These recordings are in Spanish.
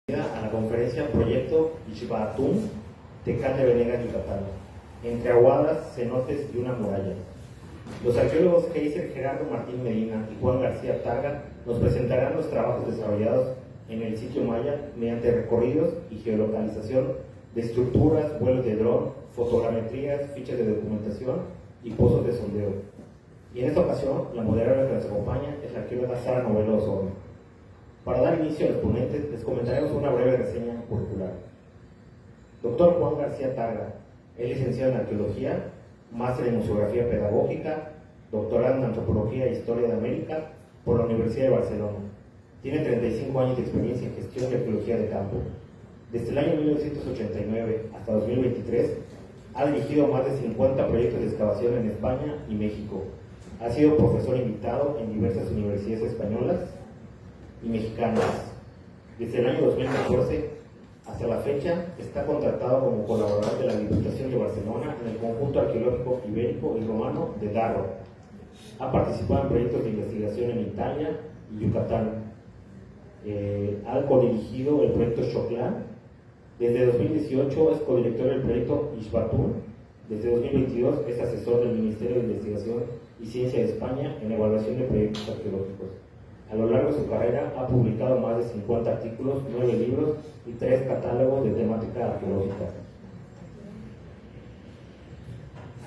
A la conferencia Proyecto Ixbatún, Tecán de Venegas, Yucatán, entre aguadas, cenotes y una muralla. Los arqueólogos Heiser Gerardo Martín Medina y Juan García Targa nos presentarán los trabajos desarrollados en el sitio maya mediante recorridos y geolocalización de estructuras, vuelos de dron, fotogrametrías, fichas de documentación y pozos de sondeo. Y en esta ocasión, la moderadora que nos acompaña es la arqueóloga Sara Novelo Osorno. Para dar inicio a los ponentes, les comentaremos una breve reseña curricular. Doctor Juan García Targa, es licenciado en Arqueología, máster en Museografía Pedagógica, doctorado en Antropología e Historia de América por la Universidad de Barcelona. Tiene 35 años de experiencia en gestión de arqueología de campo. Desde el año 1989 hasta 2023, ha dirigido más de 50 proyectos de excavación en España y México. Ha sido profesor invitado en diversas universidades españolas y mexicanas. Desde el año 2014 hasta la fecha está contratado como colaborador de la Diputación de Barcelona en el conjunto arqueológico ibérico y romano de Darro. Ha participado en proyectos de investigación en Italia y Yucatán. Ha codirigido el proyecto Xoclán. Desde 2018 es codirector del proyecto Ixbatún. Desde 2022 es asesor del Ministerio de Investigación y Ciencia de España en evaluación de proyectos arqueológicos. A lo largo de su carrera ha publicado más de 50 artículos, 9 libros y 3 catálogos de temática arqueológica.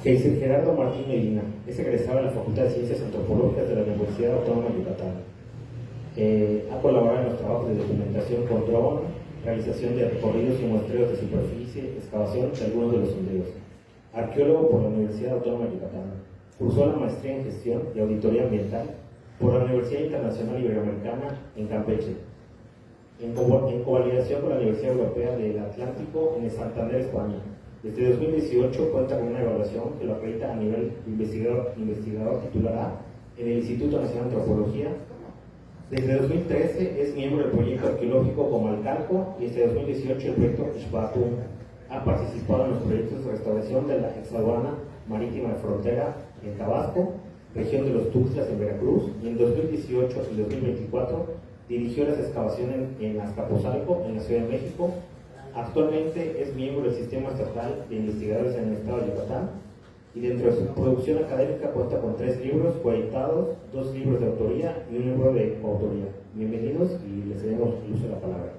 Heiser Gerardo Martín Medina es egresado de la Facultad de Ciencias Antropológicas de la Universidad Autónoma de Yucatán. Ha colaborado en los trabajos de documentación con dron, realización de recorridos y muestreos de superficie, excavación de algunos de los sondeos. Arqueólogo por la Universidad Autónoma de Yucatán. Cursó la maestría en Gestión y Auditoría Ambiental por la Universidad Internacional Iberoamericana en Campeche, en covalidación con la Universidad Europea del Atlántico en Santander, España. Desde 2018 cuenta con una evaluación que lo acredita a nivel investigador titular A en el Instituto Nacional de Antropología. Desde 2013 es miembro del proyecto arqueológico Comalcalco y desde 2018 el proyecto Ixbatún. Ha participado en los proyectos de restauración de la exaduana marítima de frontera en Tabasco, región de los Tuxtlas en Veracruz, y en 2018 y 2024 dirigió las excavaciones en Azcapotzalco, en la Ciudad de México. Actualmente es miembro del Sistema Estatal de Investigadores en el Estado de Yucatán, y dentro de su producción académica cuenta con 3 libros coeditados, 2 libros de autoría y un libro de coautoría. Bienvenidos y les cedemos el uso de la palabra.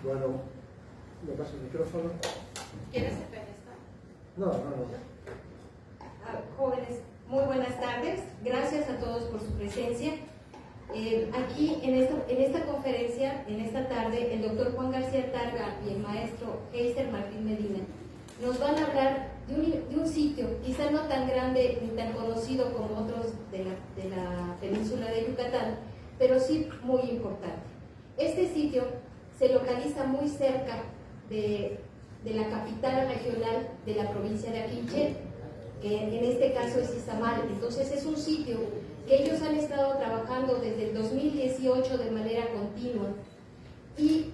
Bueno, ¿me pasa el micrófono? ¿Quieres empezar? No. Jóvenes, muy buenas tardes. Gracias a todos por su presencia. Aquí en esta conferencia, en esta tarde, el doctor Juan García Targa y el maestro Heiser Martín Medina nos van a hablar de un sitio, quizá no tan grande ni tan conocido como otros de la península de Yucatán, pero sí muy importante. Este sitio se localiza muy cerca de la capital regional de la provincia de Aquinche, que en este caso es Izamal. Entonces es un sitio que ellos han estado trabajando desde el 2018 de manera continua, y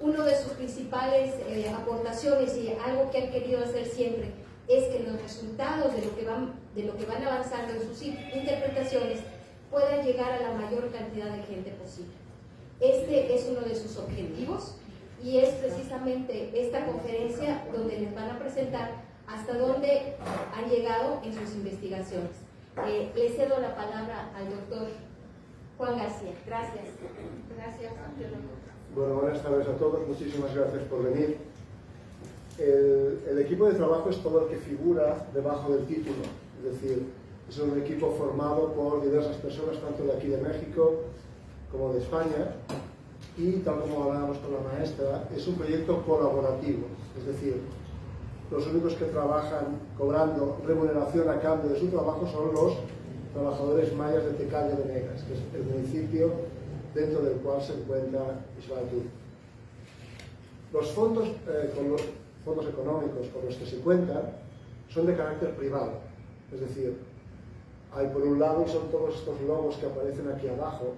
uno de sus principales aportaciones y algo que han querido hacer siempre es que los resultados de lo que van avanzando en sus interpretaciones puedan llegar a la mayor cantidad de gente posible. Este es uno de sus objetivos, y es precisamente esta conferencia donde les van a presentar hasta dónde han llegado en sus investigaciones. Le cedo la palabra al doctor Juan García. Gracias. Gracias. Bueno, buenas tardes a todos. Muchísimas gracias por venir. El equipo de trabajo es todo el que figura debajo del título. Es decir, es un equipo formado por diversas personas, tanto de aquí de México como de España, y tal como hablábamos con la maestra, es un proyecto colaborativo. Es decir, los únicos que trabajan cobrando remuneración a cambio de su trabajo son los trabajadores mayas de Tecán de Venegas, que es el municipio dentro del cual se encuentra Ixbatún. Los fondos económicos con los que se cuentan son de carácter privado. Es decir, hay por un lado, y son todos estos logos que aparecen aquí abajo,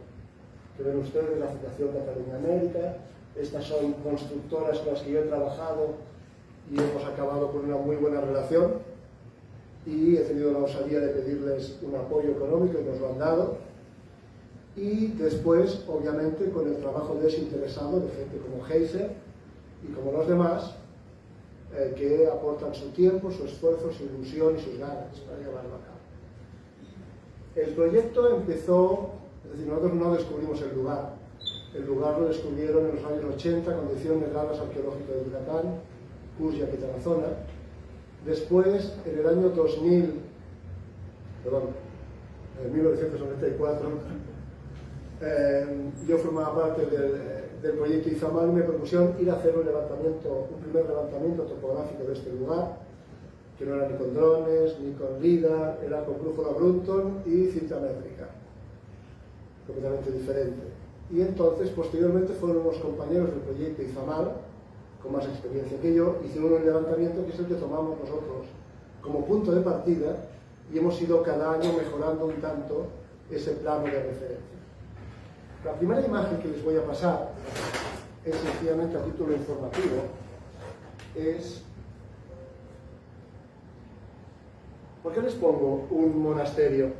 que ven ustedes, la Fundación Cataluña América. Estas son constructoras con las que yo he trabajado y hemos acabado con una muy buena relación. y he tenido la osadía de pedirles un apoyo económico y nos lo han dado. Y después, obviamente, con el trabajo desinteresado de gente como Heiser y como los demás, que aportan su tiempo, su esfuerzo, su ilusión y sus ganas para llevarlo a cabo. El proyecto empezó, es decir, nosotros no descubrimos el lugar lo descubrieron en los años 80 cuando hicieron el Atlas Arqueológico de Yucatán, Cusya y Tarazona. Después, en el año 1994, yo formaba parte del proyecto Izamal y me propusieron ir a hacer un primer levantamiento topográfico de este lugar, que no era ni con drones, ni con LIDAR, era con brújula Brunton y cinta métrica, completamente diferente. Y entonces, posteriormente, fueron unos compañeros del proyecto Izamal, con más experiencia que yo, hicieron un levantamiento que es el que tomamos nosotros como punto de partida y hemos ido cada año mejorando un tanto ese plano de referencia. La primera imagen que les voy a pasar es sencillamente a título informativo, ¿por qué les pongo un monasterio?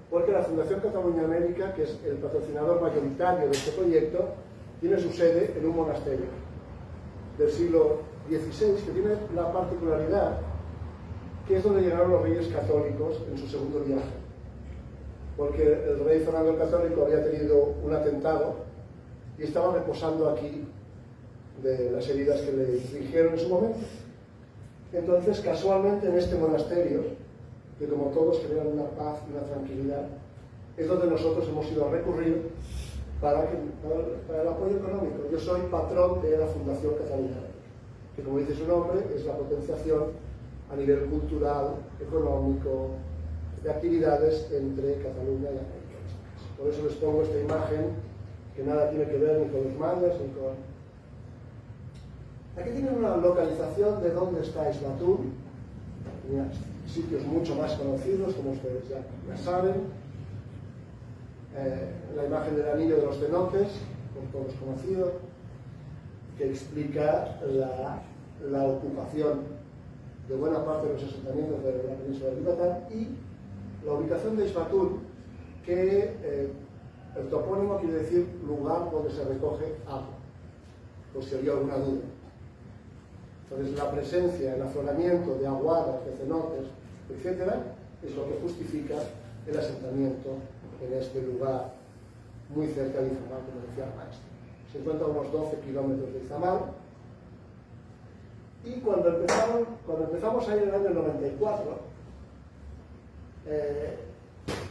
Porque la Fundación Cataluña América, que es el patrocinador mayoritario de este proyecto, tiene su sede en un monasterio del siglo XVI, que tiene la particularidad que es donde llegaron los reyes católicos en su segundo viaje. Porque el rey Fernando el Católico había tenido un atentado y estaba reposando aquí de las heridas que le infligieron en su momento. Entonces, casualmente, en este monasterio, que como todos crean una paz y una tranquilidad, es donde nosotros hemos ido a recurrir para el apoyo económico. Yo soy patrón de la Fundación Cataluña América, que, como dice su nombre, es la potenciación a nivel cultural, económico, de actividades entre Cataluña y América. Por eso les pongo esta imagen, que nada tiene que ver ni con los mayas, ni con... Aquí tienen una localización de dónde está Isbatún, sitios mucho más conocidos, como ustedes ya saben. La imagen del anillo de los cenotes, por todos conocido, que explica la ocupación de buena parte de los asentamientos de la península de Yucatán, y la ubicación de Isbatún, que el topónimo quiere decir lugar donde se recoge agua, por si había alguna duda. Entonces, la presencia, el afloramiento de aguadas, de cenotes, etc., es lo que justifica el asentamiento en este lugar muy cerca de Izamal, como decía el maestro. Se encuentra a unos 12 kilómetros de Izamal. Y cuando empezamos a ir en el año 94,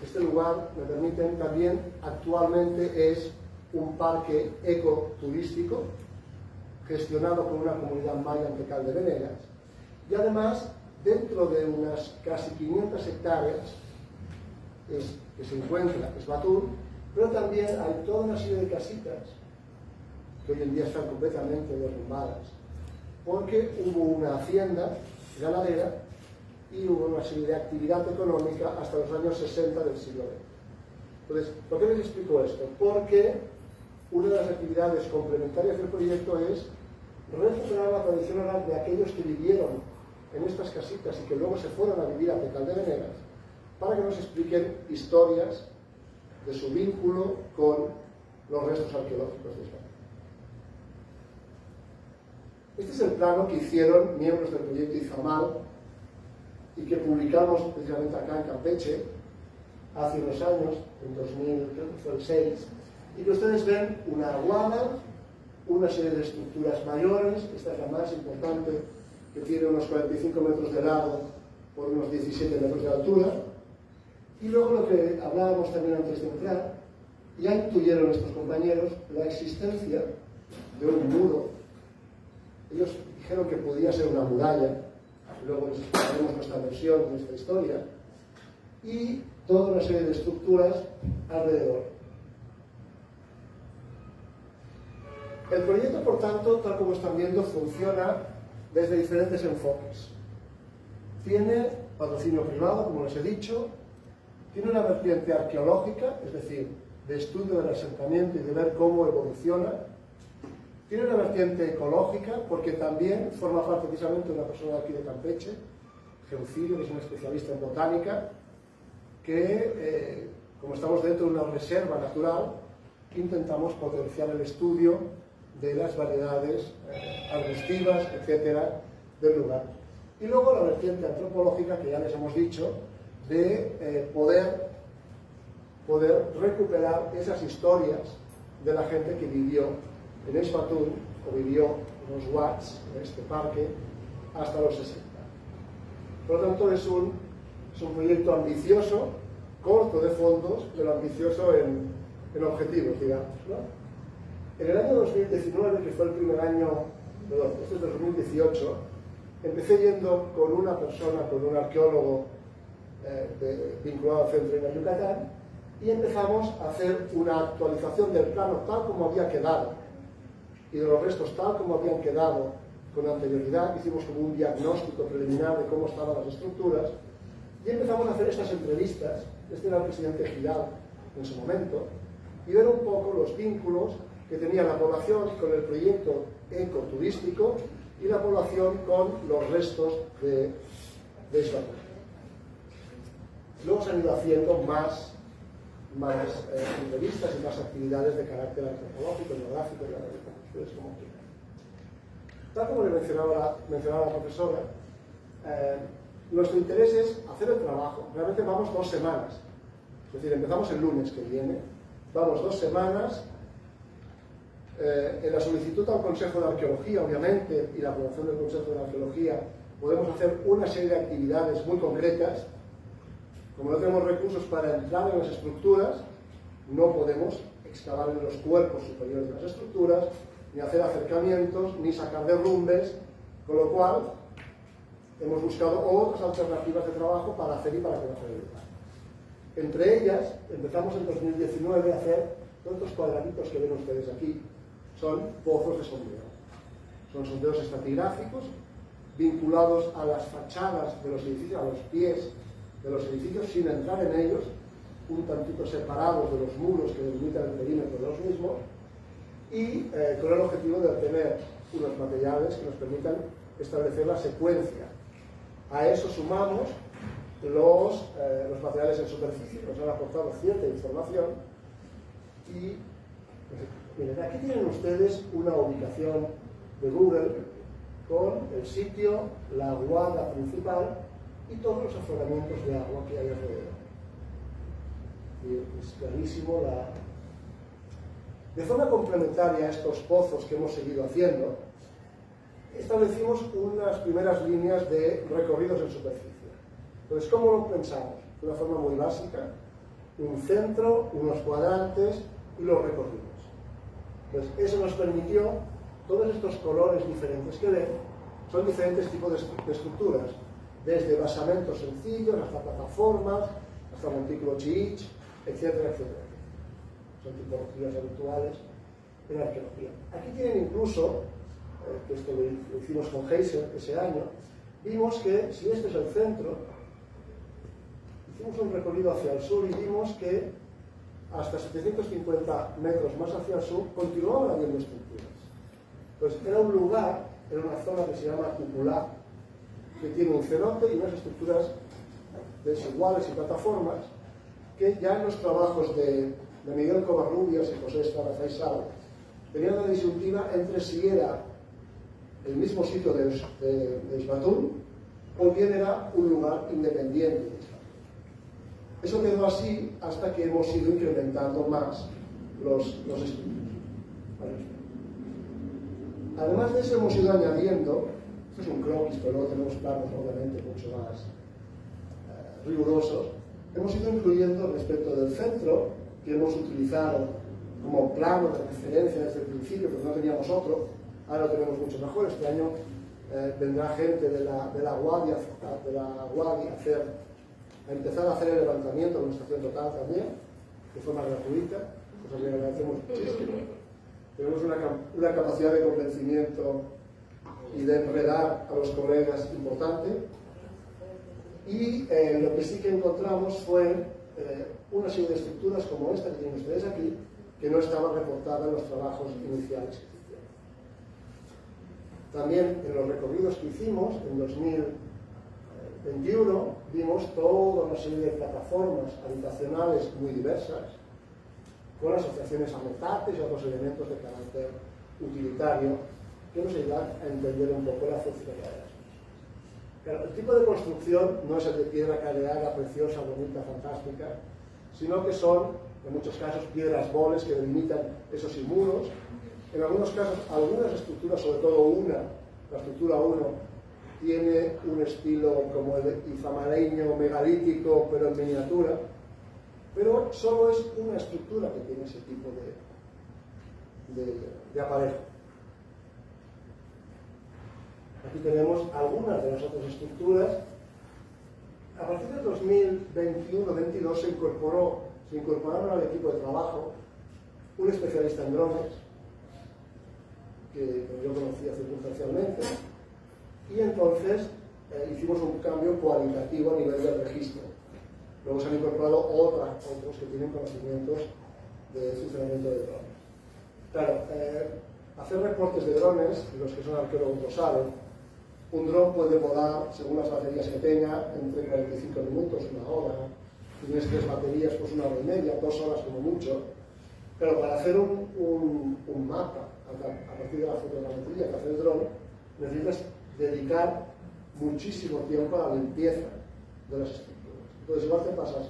este lugar, me permiten, también actualmente es un parque ecoturístico gestionado por una comunidad maya en Tecal de Venegas, y además dentro de unas casi 500 hectáreas que se encuentra Isbatún, pero también hay toda una serie de casitas que hoy en día están completamente derrumbadas, porque hubo una hacienda ganadera y hubo una serie de actividad económica hasta los años 60 del siglo XX. Entonces, ¿por qué les explico esto? Porque una de las actividades complementarias del proyecto es recuperar la tradición oral de aquellos que vivieron en estas casitas y que luego se fueron a vivir a Tecal de Venegas, para que nos expliquen historias de su vínculo con los restos arqueológicos de España. Este es el plano que hicieron miembros del proyecto Izamal y que publicamos precisamente acá en Campeche hace unos años, en 2006, y que ustedes ven una aguada, una serie de estructuras mayores. Esta es la más importante, que tiene unos 45 metros de lado por unos 17 metros de altura, y luego lo que hablábamos también antes de entrar, ya intuyeron estos compañeros la existencia de un muro. Ellos dijeron que podía ser una muralla, luego les explicaremos nuestra versión, nuestra historia, y toda una serie de estructuras alrededor. El proyecto, por tanto, tal como están viendo, funciona desde diferentes enfoques. Tiene patrocinio privado, como les he dicho, tiene una vertiente arqueológica, es decir, de estudio del asentamiento y de ver cómo evoluciona. Tiene una vertiente ecológica, porque también forma parte precisamente de una persona de aquí de Campeche, Geucilio, que es un especialista en botánica, que, como estamos dentro de una reserva natural, intentamos potenciar el estudio de las variedades arbustivas, etcétera, del lugar. Y luego la vertiente antropológica, que ya les hemos dicho, de poder recuperar esas historias de la gente que vivió en Esbatún o vivió en los Watts, en este parque, hasta los 60. Por lo tanto, es un proyecto ambicioso, corto de fondos, pero ambicioso en objetivos, digamos, ¿no? En el año 2019, que fue el primer año, perdón, este es 2018, empecé yendo con una persona, con un arqueólogo vinculado al Centro de Yucatán, y empezamos a hacer una actualización del plano tal como había quedado y de los restos tal como habían quedado con anterioridad. Hicimos como un diagnóstico preliminar de cómo estaban las estructuras y empezamos a hacer estas entrevistas. Este era el presidente Giral en su momento, y ver un poco los vínculos que tenía la población con el proyecto ecoturístico y la población con los restos de Esbatún. Luego se han ido haciendo más entrevistas y más actividades de carácter antropológico, etnográfico, ustedes como quieran. Tal como le mencionaba la profesora, nuestro interés es hacer el trabajo. Realmente vamos 2 semanas, es decir, empezamos el lunes que viene, vamos 2 semanas. En la solicitud al Consejo de Arqueología, obviamente, y la aprobación del Consejo de Arqueología, podemos hacer una serie de actividades muy concretas. Como no tenemos recursos para entrar en las estructuras, no podemos excavar en los cuerpos superiores de las estructuras, ni hacer acercamientos, ni sacar derrumbes, con lo cual hemos buscado otras alternativas de trabajo para hacer y para conocer el lugar. Entre ellas, empezamos en 2019 a hacer todos estos cuadraditos que ven ustedes aquí, son pozos de sondeo. Son sondeos estratigráficos vinculados a las fachadas de los edificios, a los pies de los edificios, sin entrar en ellos, un tantito separados de los muros que delimitan el perímetro de los mismos, y con el objetivo de obtener unos materiales que nos permitan establecer la secuencia. A eso sumamos los materiales en superficie, que nos han aportado cierta información, y miren, aquí tienen ustedes una ubicación de Google con el sitio, la aguada principal y todos los afloramientos de agua que hay alrededor. Y es clarísimo De forma complementaria a estos pozos que hemos seguido haciendo, establecimos unas primeras líneas de recorridos en superficie. Entonces, ¿cómo lo pensamos? De una forma muy básica, un centro, unos cuadrantes y los recorridos. Entonces, eso nos permitió, todos estos colores diferentes que ven, son diferentes tipos de estructuras, desde basamentos sencillos hasta plataformas, hasta montículo chiich, etcétera, etcétera. Son tipologías habituales en arqueología. Aquí tienen incluso, que esto lo hicimos con Heiser ese año, vimos que si este es el centro, hicimos un recorrido hacia el sur y vimos que hasta 750 metros más hacia el sur continuaban habiendo estructuras. Pues era un lugar, era una zona que se llama cupular, que tiene un cenote y unas estructuras desiguales y plataformas que ya en los trabajos de Miguel Covarrubias y José Estrada Faisal tenían la disyuntiva entre si era el mismo sitio de Esbatún o bien era un lugar independiente de Esbatún. Eso quedó así hasta que hemos ido incrementando más los estudios. Además de eso hemos ido añadiendo, esto es un croquis, pero luego tenemos planos obviamente mucho más rigurosos, hemos ido incluyendo respecto del centro, que hemos utilizado como plano de referencia desde el principio, pero no teníamos otro, ahora lo tenemos mucho mejor. Este año vendrá gente de la Guardia a empezar a hacer el levantamiento con estación total también, de forma gratuita, cosa que agradecemos muchísimo. Tenemos una capacidad de convencimiento y de enredar a los colegas importante. Y lo que sí que encontramos fue una serie de estructuras como esta que tienen ustedes aquí, que no estaba reportada en los trabajos iniciales que hicieron. También en los recorridos que hicimos en 2019 21 vimos toda una serie de plataformas habitacionales muy diversas, con asociaciones a metates y otros elementos de carácter utilitario que nos ayudan a entender un poco la funcionalidad de las mismas. Claro, el tipo de construcción no es el de piedra caleada, preciosa, bonita, fantástica, sino que son, en muchos casos, piedras boles que delimitan esos muros. En algunos casos, algunas estructuras, sobre todo una, la estructura 1, tiene un estilo como el izamaleño, megalítico, pero en miniatura, pero solo es una estructura que tiene ese tipo de aparejo. Aquí tenemos algunas de las otras estructuras. A partir del 2021-22 se incorporaron al equipo de trabajo un especialista en drones, que yo conocía circunstancialmente, y entonces hicimos un cambio cualitativo a nivel del registro. Luego se han incorporado otros que tienen conocimientos de funcionamiento de drones. Claro, hacer reportes de drones, los que son arqueólogos lo saben, un dron puede volar, según las baterías que tenga, entre 45 minutos, una hora. Si tienes 3 baterías, pues 1 hora y media, 2 horas como mucho. Pero para hacer un mapa a partir de la fotogrametría que hace el dron, necesitas dedicar muchísimo tiempo a la limpieza de las estructuras. Entonces, igual te pasas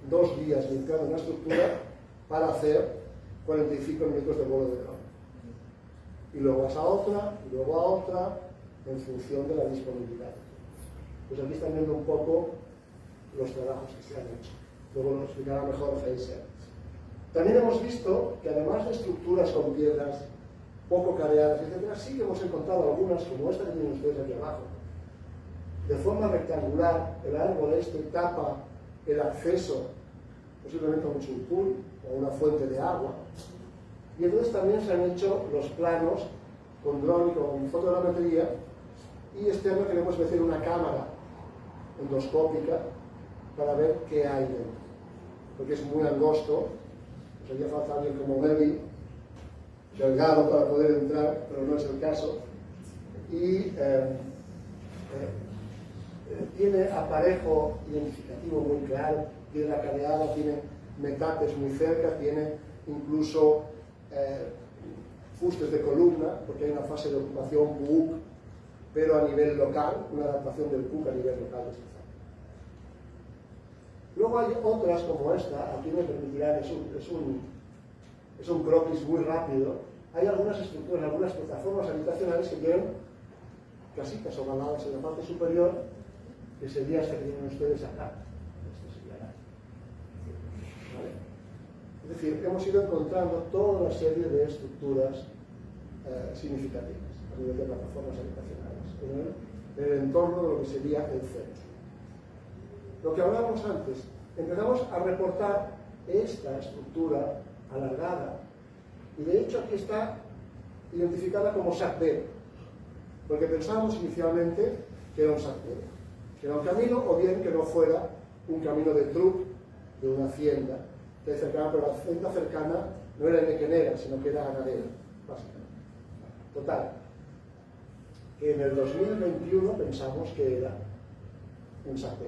2 días limpiando una estructura para hacer 45 minutos de vuelo de dron. Y luego vas a otra, y luego a otra, en función de la disponibilidad. Pues aquí están viendo un poco los trabajos que se han hecho. Luego nos explicará mejor Heiser. También hemos visto que además de estructuras con piedras poco careadas, etc., sí que hemos encontrado algunas, como esta que tienen ustedes aquí abajo. De forma rectangular, el árbol este tapa el acceso, posiblemente a un churpul o a una fuente de agua. Y entonces también se han hecho los planos con dron y con fotogrametría, y este año queremos meter una cámara endoscópica para ver qué hay dentro, porque es muy angosto. Pues haría falta alguien como Levi, delgado, para poder entrar, pero no es el caso. Y tiene aparejo identificativo muy claro, tiene la caleada, tiene metates muy cerca, tiene incluso fustes de columna, porque hay una fase de ocupación PUC, pero a nivel local, una adaptación del PUC a nivel local de esta zona. Luego hay otras como esta, aquí me permitirán, es un croquis muy rápido. Hay algunas estructuras, algunas plataformas habitacionales que tienen casitas ovaladas en la parte superior, que sería esta que tienen ustedes acá. Esta sería la. ¿Vale? Es decir, hemos ido encontrando toda una serie de estructuras significativas a nivel de plataformas habitacionales en el entorno de lo que sería el centro. Lo que hablábamos antes, empezamos a reportar esta estructura alargada, y de hecho aquí está identificada como SACB, porque pensábamos inicialmente que era un SACB, que era un camino, o bien que no fuera un camino de truck de una hacienda que cercana, pero la hacienda cercana no era nequenera, sino que era ganadera, básicamente. Total, que en el 2021 pensamos que era un SACB,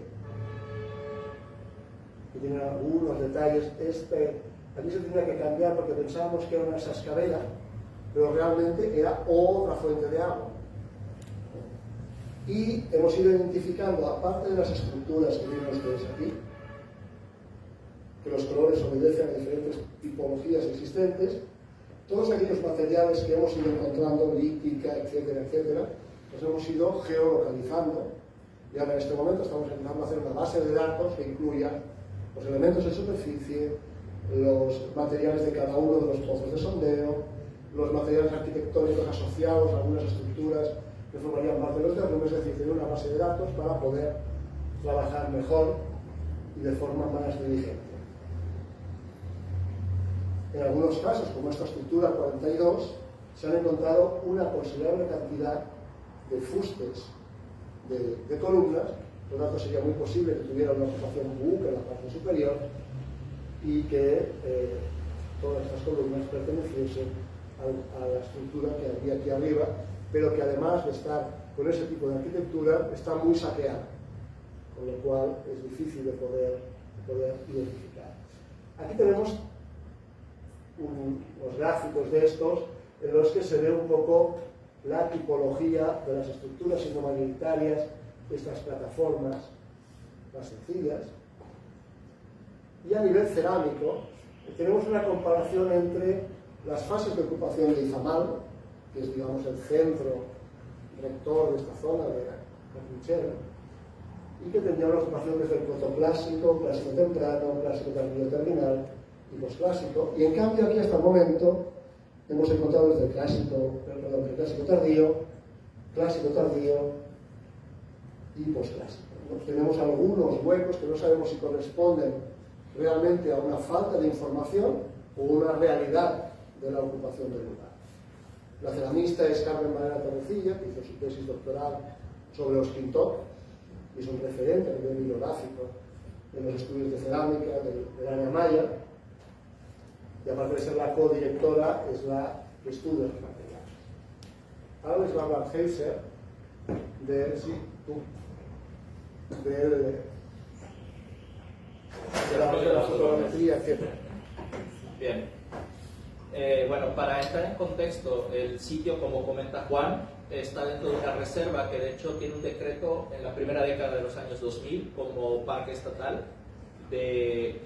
que tiene algunos detalles. Aquí se tenía que cambiar porque pensábamos que era una sascabela, pero realmente era otra fuente de agua. Y hemos ido identificando, aparte de las estructuras que tienen ustedes aquí, que los colores obedecen a diferentes tipologías existentes, todos aquellos materiales que hemos ido encontrando, lítica, etcétera, etcétera, los hemos ido geolocalizando, y ahora en este momento estamos empezando a hacer una base de datos que incluya los elementos de superficie, los materiales de cada uno de los pozos de sondeo, los materiales arquitectónicos asociados a algunas estructuras que formarían parte de los derrumbes, es decir, tener una base de datos para poder trabajar mejor y de forma más diligente. En algunos casos, como esta estructura 42, se han encontrado una considerable cantidad de fustes de columnas, por lo tanto sería muy posible que tuviera una ocupación PUC en la parte superior y que todas estas columnas perteneciesen a la estructura que había aquí arriba, pero que además de estar con ese tipo de arquitectura está muy saqueada. con lo cual es difícil de poder identificar. Aquí tenemos unos gráficos de estos en los que se ve un poco la tipología de las estructuras indomayoritarias de estas plataformas más sencillas. Y a nivel cerámico tenemos una comparación entre las fases de ocupación de Izamal, que es, digamos, el centro rector de esta zona de la trinchera, y que tendría una ocupación desde el protoclásico, clásico temprano, clásico tardío terminal y posclásico. Y en cambio aquí hasta el momento hemos encontrado desde el clásico tardío, clásico tardío y posclásico. Tenemos algunos huecos que no sabemos si corresponden realmente a una falta de información o una realidad de la ocupación del lugar. La ceramista es Carmen Varela Torrecilla, que hizo su tesis doctoral sobre los Quintor, y es un referente a nivel bibliográfico en los estudios de cerámica del área maya, y aparte de ser la codirectora, es la que estudia los materiales. Ahora les va a hablar Heiser de la fotogrametría, etc. Bien. Bueno, para entrar en contexto, el sitio, como comenta Juan, está dentro de una reserva que de hecho tiene un decreto en la primera década de los años 2000 como parque estatal de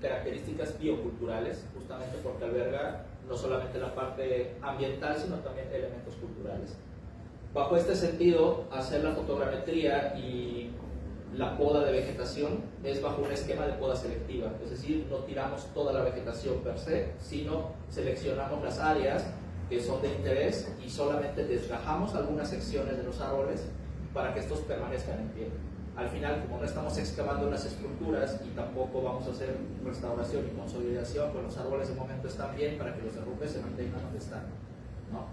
características bioculturales, justamente porque alberga no solamente la parte ambiental, sino también elementos culturales. Bajo este sentido, hacer la fotogrametría y la poda de vegetación es bajo un esquema de poda selectiva, es decir, no tiramos toda la vegetación per se, sino seleccionamos las áreas que son de interés y solamente desgajamos algunas secciones de los árboles para que estos permanezcan en pie. Al final, como no estamos excavando las estructuras y tampoco vamos a hacer restauración y consolidación, pues los árboles de momento están bien para que los derrumbes se mantengan donde están, ¿no?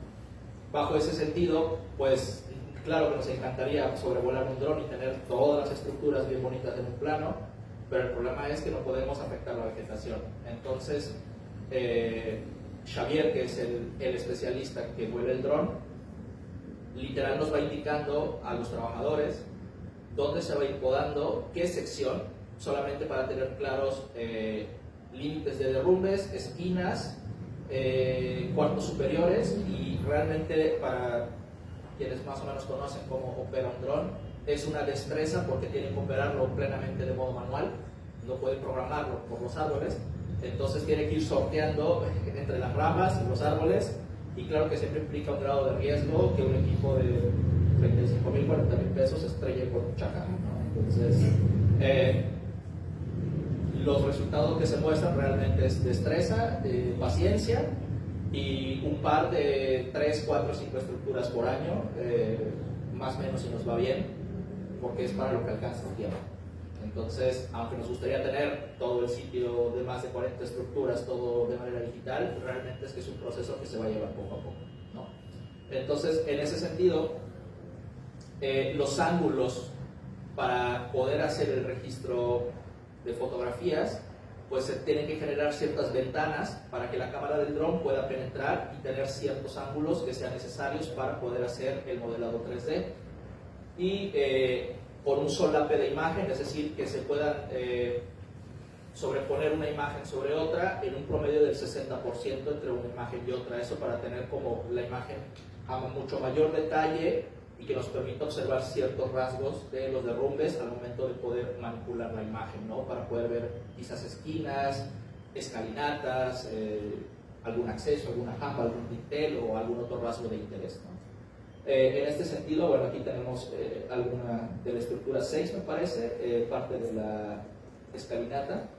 Bajo ese sentido, pues claro que nos encantaría sobrevolar un dron y tener todas las estructuras bien bonitas en un plano, pero el problema es que no podemos afectar la vegetación. Entonces, Xavier, que es el especialista que vuela el dron, literal nos va indicando a los trabajadores dónde se va a ir podando, qué sección, solamente para tener claros límites de derrumbes, esquinas, cuartos superiores, y realmente para quienes más o menos conocen cómo opera un dron, es una destreza porque tienen que operarlo plenamente de modo manual, no pueden programarlo por los árboles, entonces tiene que ir sorteando entre las ramas y los árboles, y claro que siempre implica un grado de riesgo que un equipo de 35.000, 40.000 pesos se estrelle con un chacal, ¿no? Entonces, los resultados que se muestran realmente es destreza, paciencia y un par de 3, 4, 5 estructuras por año, más o menos si nos va bien, porque es para lo que alcanza el tiempo. Entonces, aunque nos gustaría tener todo el sitio de más de 40 estructuras, todo de manera digital, realmente es que es un proceso que se va a llevar poco a poco, ¿no? Entonces, en ese sentido, los ángulos para poder hacer el registro de fotografías, pues se tienen que generar ciertas ventanas para que la cámara del dron pueda penetrar y tener ciertos ángulos que sean necesarios para poder hacer el modelado 3D. Y por un solape de imagen, es decir, que se puedan sobreponer una imagen sobre otra en un promedio del 60% entre una imagen y otra, eso para tener como la imagen a mucho mayor detalle y que nos permita observar ciertos rasgos de los derrumbes al momento de poder manipular la imagen, ¿no? Para poder ver quizás esquinas, escalinatas, algún acceso, alguna jamba, algún dintel o algún otro rasgo de interés, ¿no? En este sentido, bueno, aquí tenemos alguna de la estructura 6, me parece, parte de la escalinata,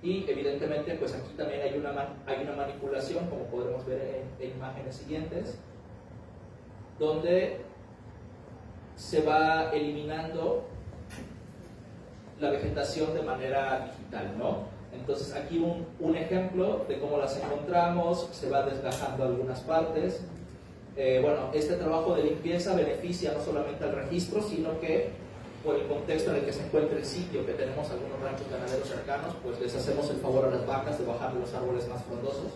y evidentemente pues aquí también hay una manipulación, como podremos ver en imágenes siguientes, donde se va eliminando la vegetación de manera digital, ¿no? Entonces aquí un ejemplo de cómo las encontramos, se va desgajando algunas partes. Bueno, este trabajo de limpieza beneficia no solamente al registro, sino que por el contexto en el que se encuentra el sitio, que tenemos algunos ranchos ganaderos cercanos, pues les hacemos el favor a las vacas de bajar los árboles más frondosos.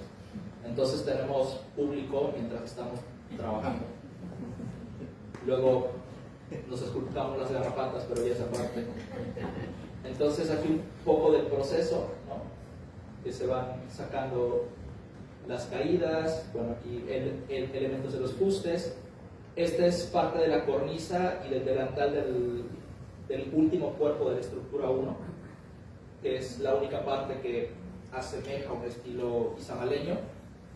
Entonces tenemos público mientras estamos trabajando. Luego, nos esculcamos las garrapatas, pero ya esa parte. Entonces aquí un poco del proceso, ¿no? Que se van sacando las caídas, bueno, aquí elementos de los fustes. Esta es parte de la cornisa y del delantal del último cuerpo de la estructura 1, que es la única parte que asemeja un estilo izamaleño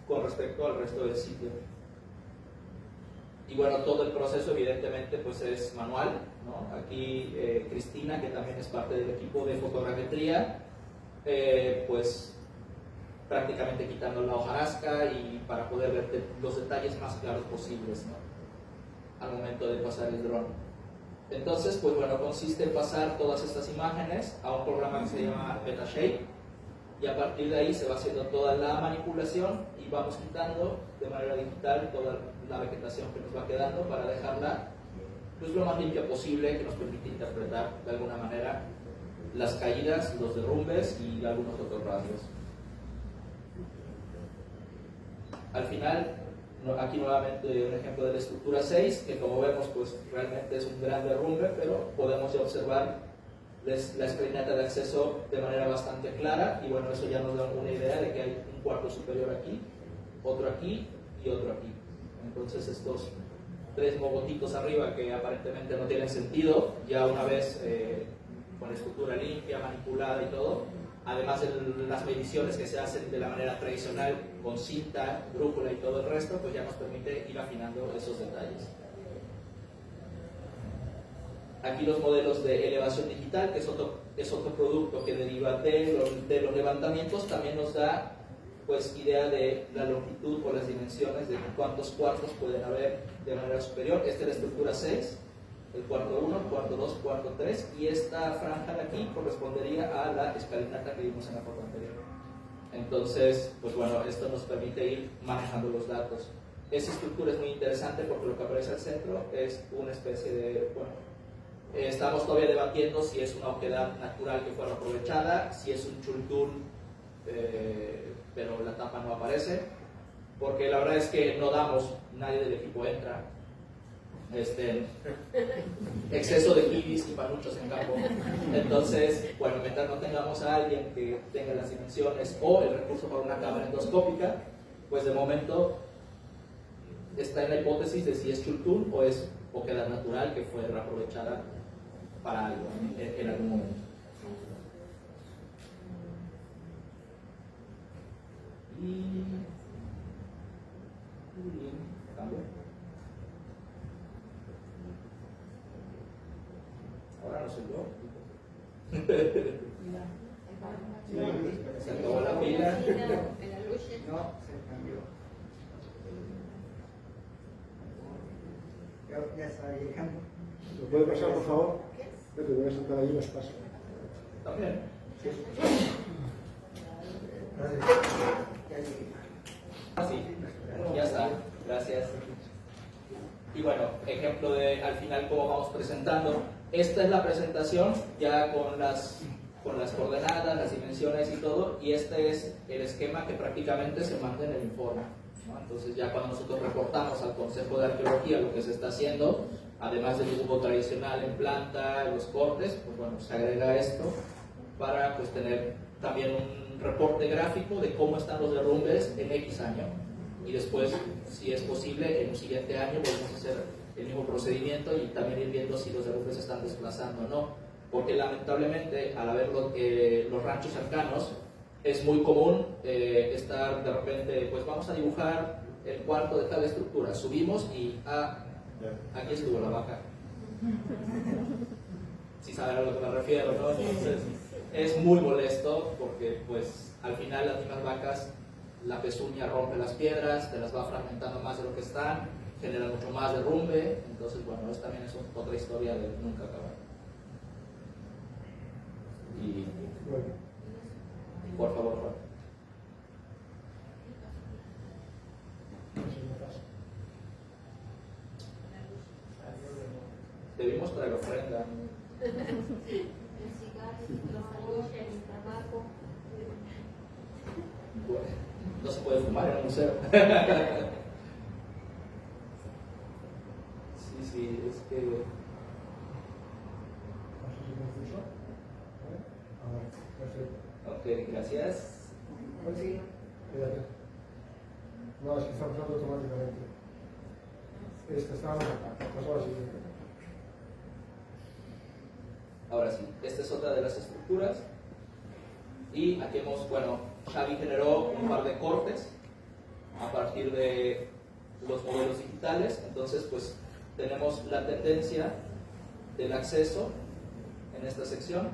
con respecto al resto del sitio. Y bueno, todo el proceso evidentemente pues es manual, ¿no? Aquí Cristina, que también es parte del equipo de fotogrametría, pues prácticamente quitando la hojarasca y para poder ver los detalles más claros posibles, ¿no? Al momento de pasar el dron. Entonces, pues bueno, consiste en pasar todas estas imágenes a un programa que se llama Metashape, y a partir de ahí se va haciendo toda la manipulación y vamos quitando de manera digital toda la vegetación que nos va quedando para dejarla pues lo más limpia posible, que nos permite interpretar de alguna manera las caídas, los derrumbes y algunos otros rasgos. Al final, aquí nuevamente un ejemplo de la estructura 6, que como vemos pues realmente es un gran derrumbe, pero podemos ya observar la escalinata de acceso de manera bastante clara, y bueno, eso ya nos da una idea de que hay un cuarto superior aquí, otro aquí y otro aquí. Entonces estos tres mogotitos arriba que aparentemente no tienen sentido, ya una vez con la estructura limpia, manipulada y todo, además de las mediciones que se hacen de la manera tradicional con cinta, brújula y todo el resto, pues ya nos permite ir afinando esos detalles. Aquí los modelos de elevación digital, que es otro producto que deriva de los levantamientos, también nos da pues idea de la longitud o las dimensiones de cuántos cuartos pueden haber de manera superior. Esta es la estructura 6, el cuarto 1, cuarto 2, cuarto 3, y esta franja de aquí correspondería a la escalinata que vimos en la foto anterior. Entonces, pues bueno, esto nos permite ir manejando los datos. Esta estructura es muy interesante porque lo que aparece al centro es una especie de, bueno, estamos todavía debatiendo si es una oquedad natural que fue aprovechada, si es un chultún, pero la tapa no aparece, porque la verdad es que no damos, nadie del equipo entra. Exceso de kibis y panuchos en campo. Entonces, bueno, mientras no tengamos a alguien que tenga las dimensiones o el recurso para una cámara endoscópica, pues de momento está en la hipótesis de si es chultún o es oquedad natural que fue reaprovechada para algo en algún momento. Y cambio. Ahora no soy yo. Se acabó la pila. No, se cambió. Ya está llegando. ¿Lo puede pasar, por favor? Te voy a sentar ahí y los paso. También. Ah, sí, ya está. Gracias. Y bueno, ejemplo de al final cómo vamos presentando. Esta es la presentación ya con las coordenadas, las dimensiones y todo, y este es el esquema que prácticamente se manda en el informe, ¿no? Entonces ya cuando nosotros reportamos al Consejo de Arqueología lo que se está haciendo, además del dibujo tradicional en planta, los cortes, pues bueno, se agrega esto para pues tener también un reporte gráfico de cómo están los derrumbes en X año, y después, si es posible, en un siguiente año volvemos a hacer el mismo procedimiento y también ir viendo si los derrumbes se están desplazando o no, porque lamentablemente al haber los ranchos cercanos es muy común estar de repente, pues vamos a dibujar el cuarto de tal estructura, subimos y aquí estuvo la vaca. Si saben a lo que me refiero, ¿no? Entonces es muy molesto porque pues al final las mismas vacas, la pezuña rompe las piedras, te las va fragmentando más de lo que están, genera mucho más derrumbe. Entonces bueno, esto también es otra historia de nunca acabar. Y por favor, Juan. Debimos traer ofrenda. Bueno, no se puede fumar en un museo. Sí, es que Gracias. Pues sí. Fíjate. No, es que está usando automáticamente. Estábamos acá. Pasó así. Ahora sí, esta es otra de las estructuras. Y aquí hemos, bueno, Xavi generó un par de cortes a partir de los modelos digitales. Entonces, pues tenemos la tendencia del acceso en esta sección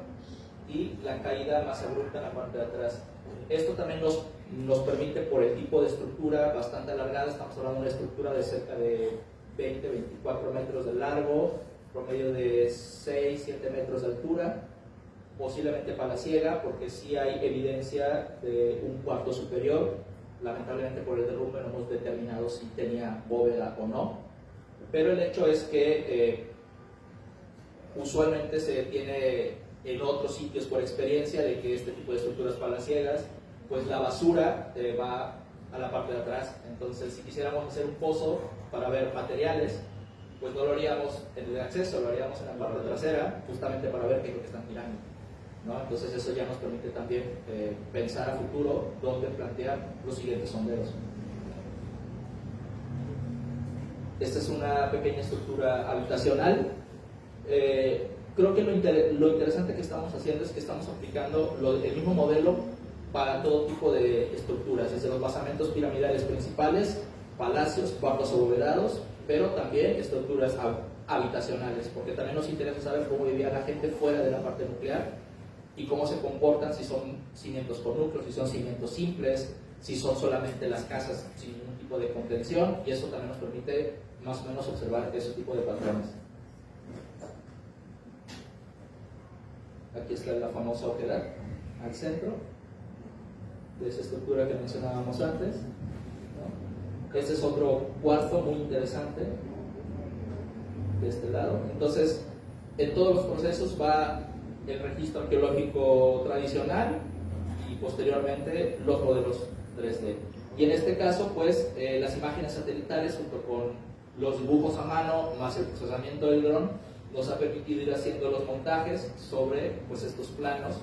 y la caída más abrupta en la parte de atrás. Esto también nos permite, por el tipo de estructura bastante alargada, estamos hablando de una estructura de cerca de 20-24 metros de largo, promedio de 6-7 metros de altura, posiblemente palaciega, porque sí hay evidencia de un cuarto superior. Lamentablemente por el derrumbe no hemos determinado si tenía bóveda o no, pero el hecho es que usualmente se tiene en otros sitios por experiencia de que este tipo de estructuras palaciegas, pues la basura va a la parte de atrás. Entonces, si quisiéramos hacer un pozo para ver materiales, pues no lo haríamos en el acceso, lo haríamos en la parte trasera, justamente para ver qué es lo que están tirando, ¿no? Entonces eso ya nos permite también pensar a futuro dónde plantear los siguientes sondeos. Esta es una pequeña estructura habitacional. Creo que lo interesante que estamos haciendo es que estamos aplicando el mismo modelo para todo tipo de estructuras, desde los basamentos piramidales principales, palacios, cuartos abovedados, pero también estructuras habitacionales, porque también nos interesa saber cómo vivía la gente fuera de la parte nuclear y cómo se comportan, si son cimientos con núcleos, si son cimientos simples, si son solamente las casas sin ningún tipo de contención, y eso también nos permite más o menos observar ese tipo de patrones. Aquí está la famosa ojedad al centro de esa estructura que mencionábamos antes, ¿no? Este es otro cuarto muy interesante de este lado. Entonces, en todos los procesos va el registro arqueológico tradicional y posteriormente los modelos 3D. Y en este caso, pues, las imágenes satelitales junto con los dibujos a mano más el procesamiento del dron nos ha permitido ir haciendo los montajes sobre, pues, estos planos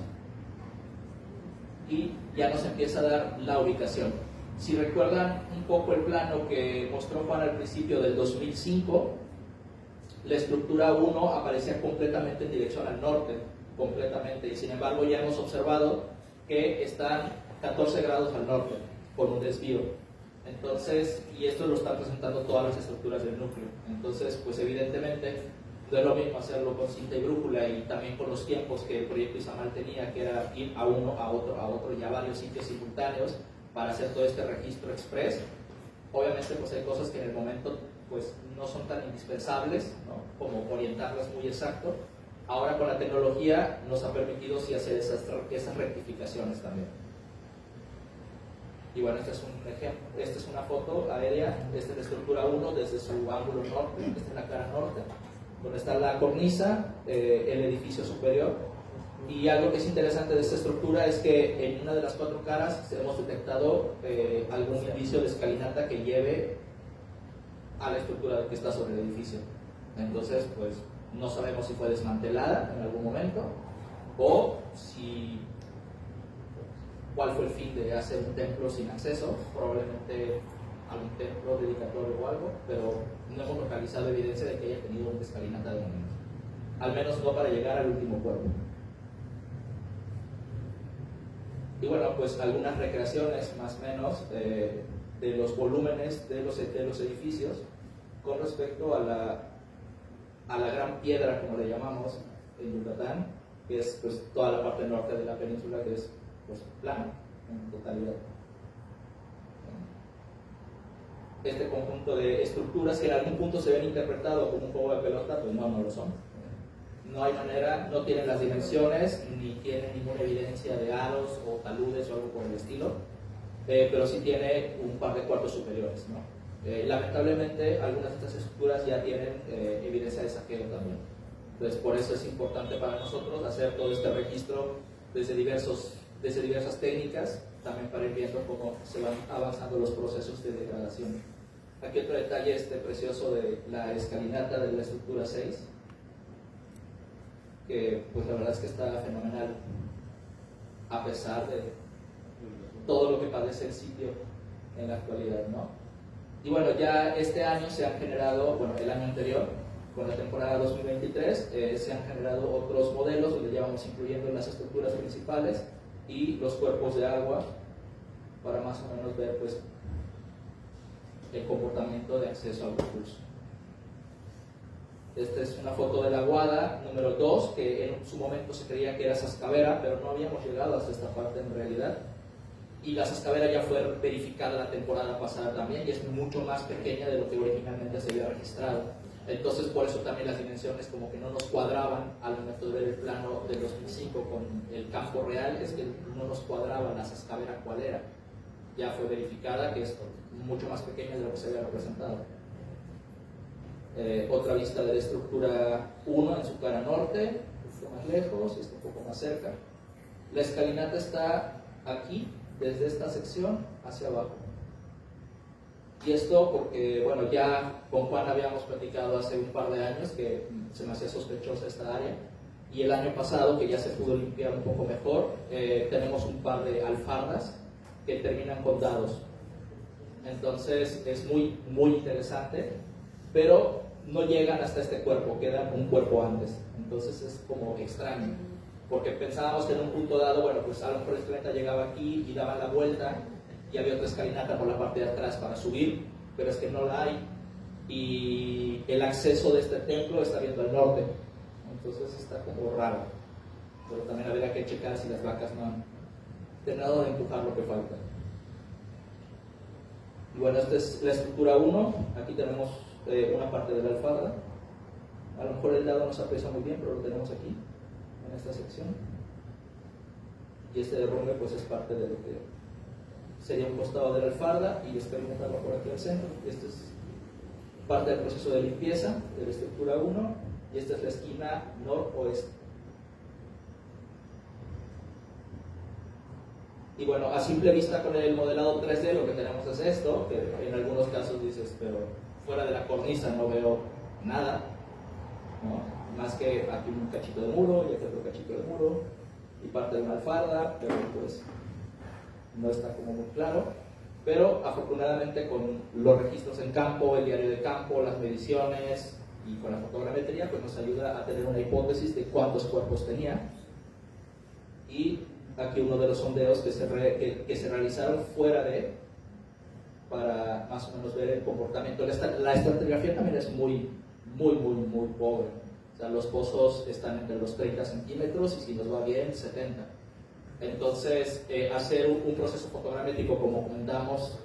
y ya nos empieza a dar la ubicación. Si recuerdan un poco el plano que mostró Juan al principio del 2005, la estructura 1 aparecía completamente en dirección al norte, completamente, y sin embargo ya hemos observado que están 14 grados al norte, con un desvío. Entonces, y esto lo están presentando todas las estructuras del núcleo. Entonces, pues evidentemente no es lo mismo hacerlo con cinta y brújula y también con los tiempos que el proyecto Izamal tenía, que era ir a uno, a otro y a varios sitios simultáneos para hacer todo este registro express. Obviamente, pues hay cosas que en el momento pues no son tan indispensables, ¿no? Como orientarlas muy exacto. Ahora con la tecnología nos ha permitido sí hacer esas rectificaciones también. Y bueno, este es un ejemplo, esta es una foto aérea, esta es la estructura 1 desde su ángulo norte, esta es la cara norte, donde está la cornisa, el edificio superior. Y algo que es interesante de esta estructura es que en una de las 4 caras hemos detectado algún indicio de escalinata que lleve a la estructura que está sobre el edificio. Entonces, pues no sabemos si fue desmantelada en algún momento o si cuál fue el fin de hacer un templo sin acceso, probablemente algún templo dedicatorio o algo, pero no hemos localizado evidencia de que haya tenido una escalinata de momento, al menos no para llegar al último cuerpo. Y bueno, pues algunas recreaciones más o menos de los volúmenes de los edificios con respecto a la gran piedra, como le llamamos en Yucatán, que es pues toda la parte norte de la península, que es pues plano en totalidad. Este conjunto de estructuras que en algún punto se ven interpretados como un juego de pelota, pues no lo son. No hay manera, no tienen las dimensiones, ni tienen ninguna evidencia de aros o taludes o algo por el estilo, pero sí tiene un par de cuartos superiores, ¿no? Lamentablemente, algunas de estas estructuras ya tienen evidencia de saqueo también. Entonces, por eso es importante para nosotros hacer todo este registro desde diversas técnicas, también para ir viendo cómo se van avanzando los procesos de degradación. Aquí otro detalle precioso de la escalinata de la estructura 6, que pues la verdad es que está fenomenal, a pesar todo lo que padece el sitio en la actualidad, ¿no? Y bueno, ya este año se han generado, bueno, el año anterior, con la temporada 2023, se han generado otros modelos donde ya vamos incluyendo las estructuras principales y los cuerpos de agua para más o menos ver pues el comportamiento de acceso al recurso. Esta es una foto de la Aguada número 2, que en su momento se creía que era Sascavera, pero no habíamos llegado hasta esta parte en realidad. Y la Sascavera ya fue verificada la temporada pasada también y es mucho más pequeña de lo que originalmente se había registrado. Entonces por eso también las dimensiones como que no nos cuadraban al momento de ver el plano del 2005 con el campo real, es que no nos cuadraba la Sascavera cuál era. Ya fue verificada que es mucho más pequeña de lo que se había representado. Otra vista de la estructura 1 en su cara norte, un poco más lejos y está un poco más cerca. La escalinata está aquí, desde esta sección hacia abajo. Y esto porque, bueno, ya con Juan habíamos platicado hace un par de años que se me hacía sospechosa esta área. Y el año pasado, que ya se pudo limpiar un poco mejor, tenemos un par de alfardas que terminan con dados. Entonces es muy, muy interesante, pero no llegan hasta este cuerpo, quedan un cuerpo antes. Entonces es como extraño, porque pensábamos que en un punto dado, bueno, pues a lo mejor el escalinata llegaba aquí y daba la vuelta y había otra escalinata por la parte de atrás para subir, pero es que no la hay. Y el acceso de este templo está viendo al norte, entonces está como raro. Pero también habría que checar si las vacas no han terminado de empujar lo que falta. Y bueno, esta es la estructura 1. Aquí tenemos una parte de la alfarda. A lo mejor el dado no se aprecia muy bien, pero lo tenemos aquí, en esta sección. Y este derrumbe pues es parte de lo que sería un costado de la alfarda y experimentarlo por aquí al centro. Este es parte del proceso de limpieza de la estructura 1 y esta es la esquina noroeste. Y bueno, a simple vista con el modelado 3D lo que tenemos es esto, que en algunos casos dices, pero fuera de la cornisa no veo nada, ¿no? Más que aquí un cachito de muro y aquí otro cachito de muro y parte de una alfarda, pero pues no está como muy claro. Pero afortunadamente con los registros en campo, el diario de campo, las mediciones y con la fotogrametría, pues nos ayuda a tener una hipótesis de cuántos cuerpos tenía. Y aquí uno de los sondeos que se realizaron fuera de, para más o menos ver el comportamiento. La estratigrafía también es muy pobre. O sea, los pozos están entre los 30 centímetros y si nos va bien, 70. Entonces, hacer un proceso fotogramétrico, como comentamos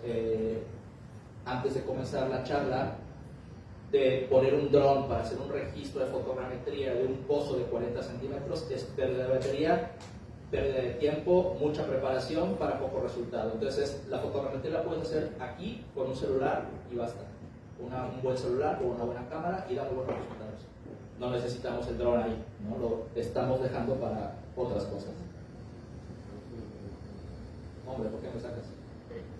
antes de comenzar la charla, de poner un dron para hacer un registro de fotogrametría de un pozo de 40 centímetros, es pérdida de batería, pérdida de tiempo, mucha preparación para poco resultado. Entonces, la fotogrametría la puedes hacer aquí con un celular y basta. Un buen celular o una buena cámara y da muy buenos resultados. No necesitamos el dron ahí, ¿no? Lo estamos dejando para otras cosas. Hombre, ¿por qué me sacas?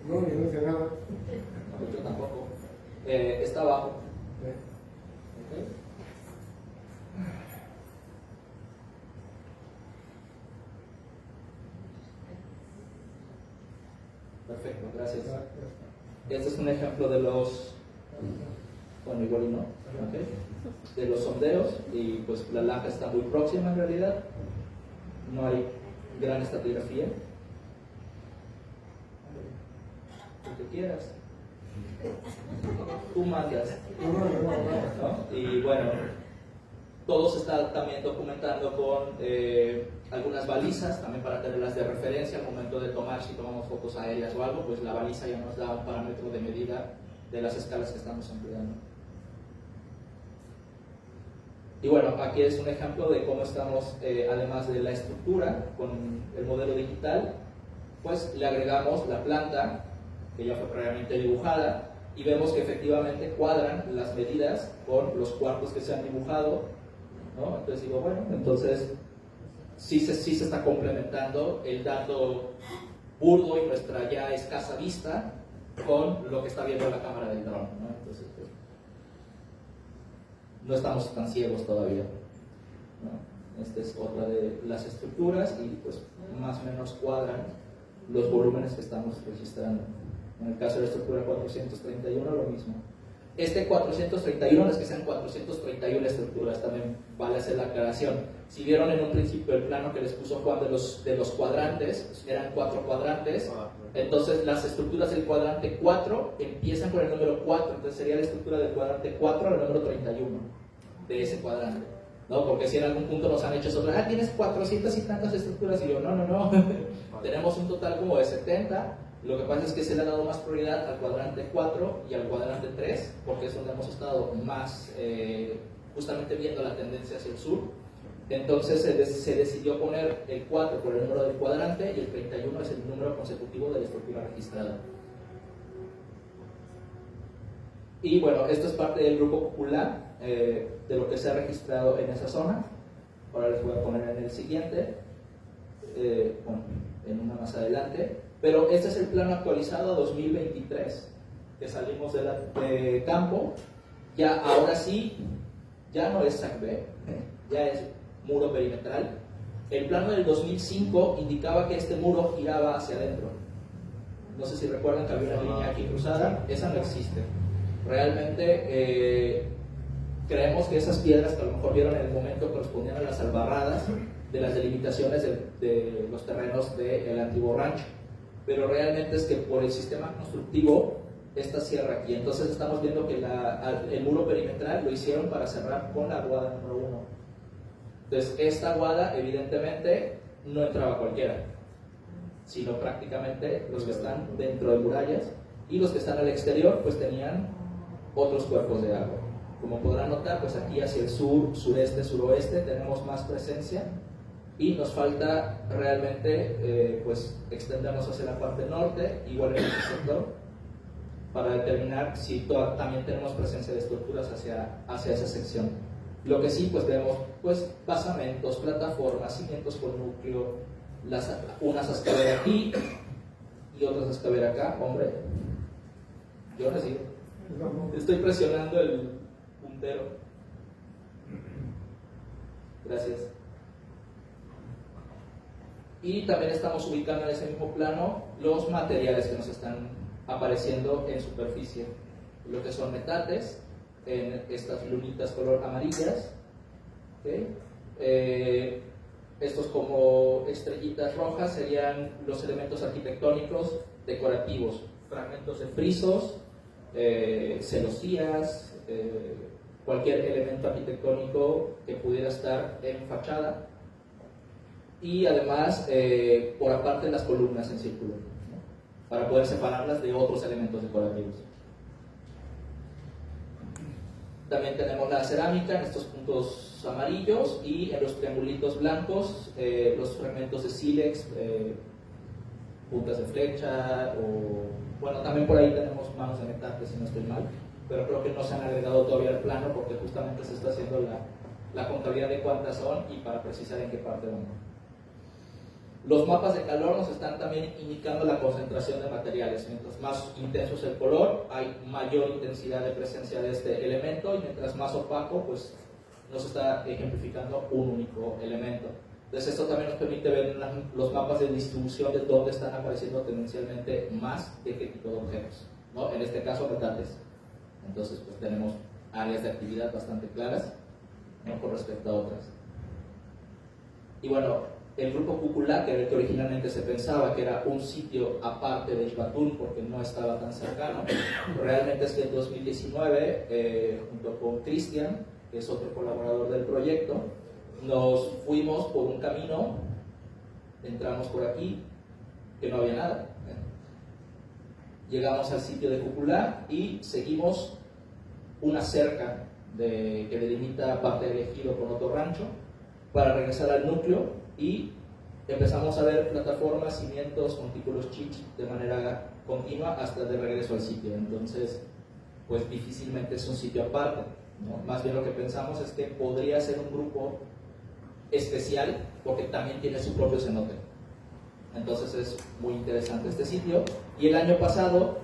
No, ni no hice nada. No, yo tampoco. Está abajo. ¿Okay? Perfecto, gracias. Este es un ejemplo de los, bueno, igual y no, ¿okay? De los sondeos, y pues la laja está muy próxima en realidad, no hay gran estratigrafía. Lo que quieras, tú mandas, ¿no? Y bueno, todo se está también documentando con algunas balizas, también para tenerlas de referencia al momento de tomar, si tomamos fotos aéreas o algo, pues la baliza ya nos da un parámetro de medida de las escalas que estamos empleando. Y bueno, aquí es un ejemplo de cómo estamos, además de la estructura, con el modelo digital, pues le agregamos la planta, que ya fue previamente dibujada, y vemos que efectivamente cuadran las medidas con los cuartos que se han dibujado, ¿no? Entonces digo, bueno, entonces sí se está complementando el dato burdo y nuestra ya escasa vista con lo que está viendo la cámara del dron, ¿no? Entonces, pues, no estamos tan ciegos todavía, ¿no? Esta es otra de las estructuras y pues más o menos cuadran los volúmenes que estamos registrando. En el caso de la estructura 431, lo mismo. Este 431 no es que sean 431 estructuras, también vale hacer la aclaración. Si vieron en un principio el plano que les puso Juan de los cuadrantes, eran 4 cuadrantes, entonces las estructuras del cuadrante 4 empiezan con el número 4, entonces sería la estructura del cuadrante 4 al número 31 de ese cuadrante, ¿no? Porque si en algún punto nos han hecho sobre, tienes 400 y tantas estructuras, y yo, no, tenemos un total como de 70. Lo que pasa es que se le ha dado más prioridad al cuadrante 4 y al cuadrante 3, porque es donde hemos estado más justamente viendo la tendencia hacia el sur. Entonces se decidió poner el 4 por el número del cuadrante y el 31 es el número consecutivo de la estructura registrada. Y bueno, esto es parte del grupo popular, de lo que se ha registrado en esa zona. Ahora les voy a poner en el siguiente, en una más adelante. Pero este es el plano actualizado a 2023, que salimos de campo. Ya ahora sí, ya no es SAC-B, ya es muro perimetral. El plano del 2005 indicaba que este muro giraba hacia adentro. No sé si recuerdan que había una línea aquí cruzada, esa no existe. Realmente creemos que esas piedras que a lo mejor vieron en el momento correspondían a las albarradas de las delimitaciones de los terrenos del antiguo rancho. Pero realmente es que por el sistema constructivo esta cierra aquí, entonces estamos viendo que el muro perimetral lo hicieron para cerrar con la aguada número 1. Entonces esta aguada evidentemente no entraba cualquiera, sino prácticamente los que están dentro de murallas, y los que están al exterior pues tenían otros cuerpos de agua. Como podrán notar, pues aquí hacia el sur, sureste, suroeste tenemos más presencia, y nos falta realmente pues extendernos hacia la parte norte, igual en este sector, para determinar si también tenemos presencia de estructuras hacia esa sección. Lo que sí, pues vemos pues basamentos, plataformas, cimientos con núcleo, unas a escaber aquí y otras a escaber acá. Hombre, yo no sigo, estoy presionando el puntero. Gracias. Y también estamos ubicando en ese mismo plano los materiales que nos están apareciendo en superficie, lo que son metates, en estas lunitas color amarillas, ¿okay? Estos como estrellitas rojas serían los elementos arquitectónicos decorativos, fragmentos de frisos, celosías, cualquier elemento arquitectónico que pudiera estar en fachada. Y además por aparte las columnas en círculo, ¿no? Para poder separarlas de otros elementos decorativos. También tenemos la cerámica en estos puntos amarillos, y en los triangulitos blancos los fragmentos de sílex, puntas de flecha, o bueno, también por ahí tenemos manos de metate, si no estoy mal, pero creo que no se han agregado todavía al plano porque justamente se está haciendo la contabilidad de cuántas son y para precisar en qué parte van. Los mapas de calor nos están también indicando la concentración de materiales. Mientras más intenso es el color, hay mayor intensidad de presencia de este elemento, y mientras más opaco, pues nos está ejemplificando un único elemento. Entonces esto también nos permite ver los mapas de distribución de dónde están apareciendo tendencialmente más de qué tipo de objetos, ¿no? En este caso metates. Entonces pues tenemos áreas de actividad bastante claras, ¿no?, con respecto a otras. Y bueno, el grupo Cúcula, que originalmente se pensaba que era un sitio aparte de Ixbatún porque no estaba tan cercano, realmente es que en 2019, junto con Cristian, que es otro colaborador del proyecto, nos fuimos por un camino, entramos por aquí, que no había nada. Llegamos al sitio de Cúcula y seguimos una cerca que delimita parte del ejido con otro rancho para regresar al núcleo, y empezamos a ver plataformas, cimientos, montículos chich de manera continua hasta de regreso al sitio. Entonces pues difícilmente es un sitio aparte, ¿no? Más bien lo que pensamos es que podría ser un grupo especial porque también tiene su propio cenote. Entonces es muy interesante este sitio, y el año pasado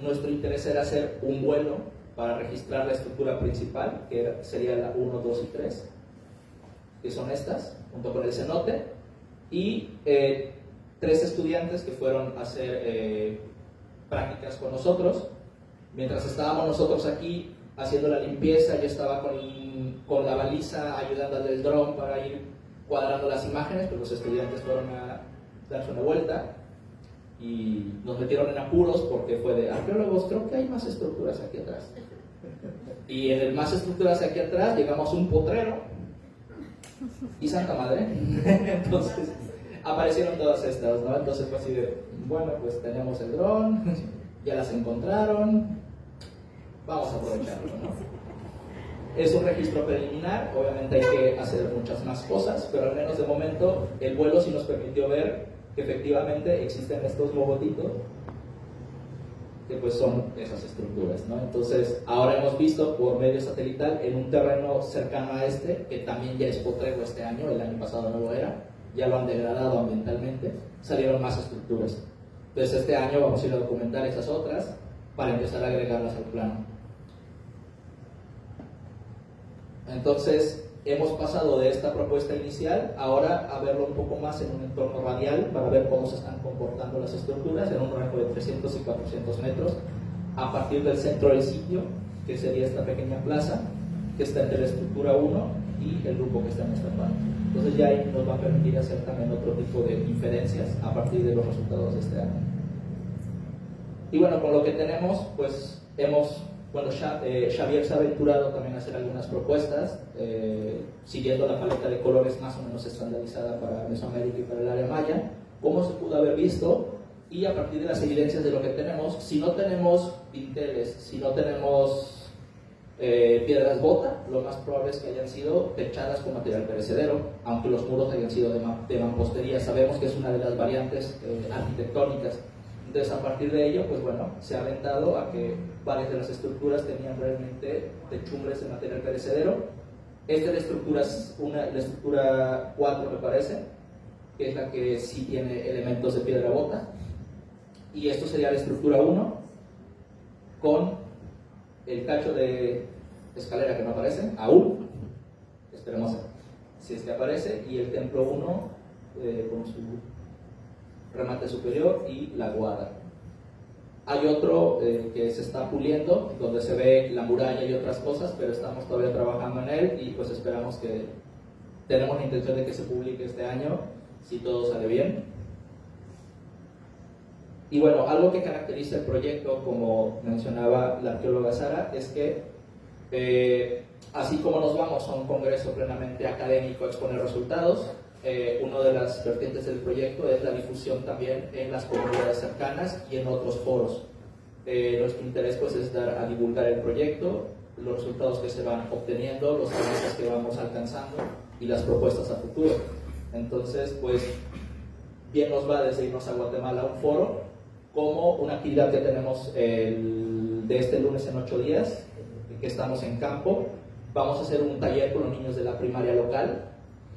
nuestro interés era hacer un vuelo para registrar la estructura principal, que sería la 1, 2 y 3, que son estas, junto con el cenote, y 3 estudiantes que fueron a hacer prácticas con nosotros. Mientras estábamos nosotros aquí haciendo la limpieza, yo estaba con la baliza ayudando al del dron para ir cuadrando las imágenes, pues los estudiantes fueron a darse una vuelta y nos metieron en apuros porque fue de arqueólogos, creo que hay más estructuras aquí atrás. Y en el más estructuras aquí atrás llegamos a un potrero y Santa Madre. Entonces aparecieron todas estas, ¿no? Entonces fue así de, bueno, pues tenemos el dron, ya las encontraron, vamos a aprovecharlo, ¿no? Es un registro preliminar, obviamente hay que hacer muchas más cosas, pero al menos de momento el vuelo sí nos permitió ver que efectivamente existen estos logotitos que pues son esas estructuras, ¿no? Entonces ahora hemos visto por medio satelital en un terreno cercano a este, que también ya es potrero este año, el año pasado no lo era, ya lo han degradado ambientalmente, salieron más estructuras. Entonces este año vamos a ir a documentar esas otras para empezar a agregarlas al plano. Entonces hemos pasado de esta propuesta inicial ahora a verlo un poco más en un entorno radial para ver cómo se están comportando las estructuras en un rango de 300 y 400 metros a partir del centro del sitio, que sería esta pequeña plaza que está entre la estructura 1 y el grupo que está en esta parte. Entonces ya ahí nos va a permitir hacer también otro tipo de inferencias a partir de los resultados de este año. Y bueno, con lo que tenemos, pues Xavier se ha aventurado también a hacer algunas propuestas, siguiendo la paleta de colores más o menos estandarizada para Mesoamérica y para el área maya, cómo se pudo haber visto, y a partir de las evidencias de lo que tenemos, si no tenemos dinteles, si no tenemos piedras bota, lo más probable es que hayan sido techadas con material perecedero, aunque los muros hayan sido de mampostería. Sabemos que es una de las variantes arquitectónicas. Entonces, a partir de ello, pues bueno, se ha aventado a que varias de las estructuras tenían realmente techumbres de material perecedero. Esta es la estructura 4, me parece, que es la que sí tiene elementos de piedra bota. Y esto sería la estructura 1, con el cacho de escalera que no aparece, aún, esperemos si es que aparece, y el templo 1 con su remate superior y la guarda. Hay otro que se está puliendo, donde se ve la muralla y otras cosas, pero estamos todavía trabajando en él y pues esperamos que, tenemos la intención de que se publique este año, si todo sale bien. Y bueno, algo que caracteriza el proyecto, como mencionaba la arqueóloga Sara, es que así como nos vamos a un congreso plenamente académico a exponer resultados, una de las vertientes del proyecto es la difusión también en las comunidades cercanas y en otros foros. Nuestro interés pues es dar a divulgar el proyecto, los resultados que se van obteniendo, los avances que vamos alcanzando y las propuestas a futuro. Entonces, pues, bien nos va desde irnos a Guatemala a un foro, como una actividad que tenemos de este lunes en 8 días, que estamos en campo. Vamos a hacer un taller con los niños de la primaria local,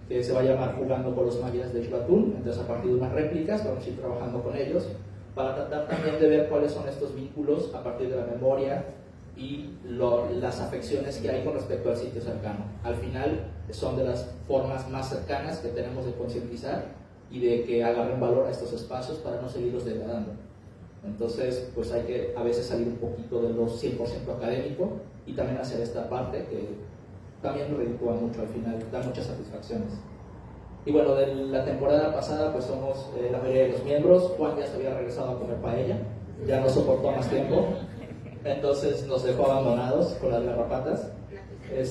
que se va a llamar Jugando con los Mayas de Xbatún. Entonces, a partir de unas réplicas vamos a ir trabajando con ellos para tratar también de ver cuáles son estos vínculos a partir de la memoria y las afecciones que hay con respecto al sitio cercano. Al final son de las formas más cercanas que tenemos de concientizar y de que agarren valor a estos espacios para no seguirlos degradando. Entonces, pues hay que a veces salir un poquito de lo 100% académico y también hacer esta parte que también reditúa mucho al final, da muchas satisfacciones. Y bueno, de la temporada pasada pues somos la mayoría de los miembros. Juan ya se había regresado a comer paella, ya no soportó más tiempo, entonces nos dejó abandonados con las garrapatas.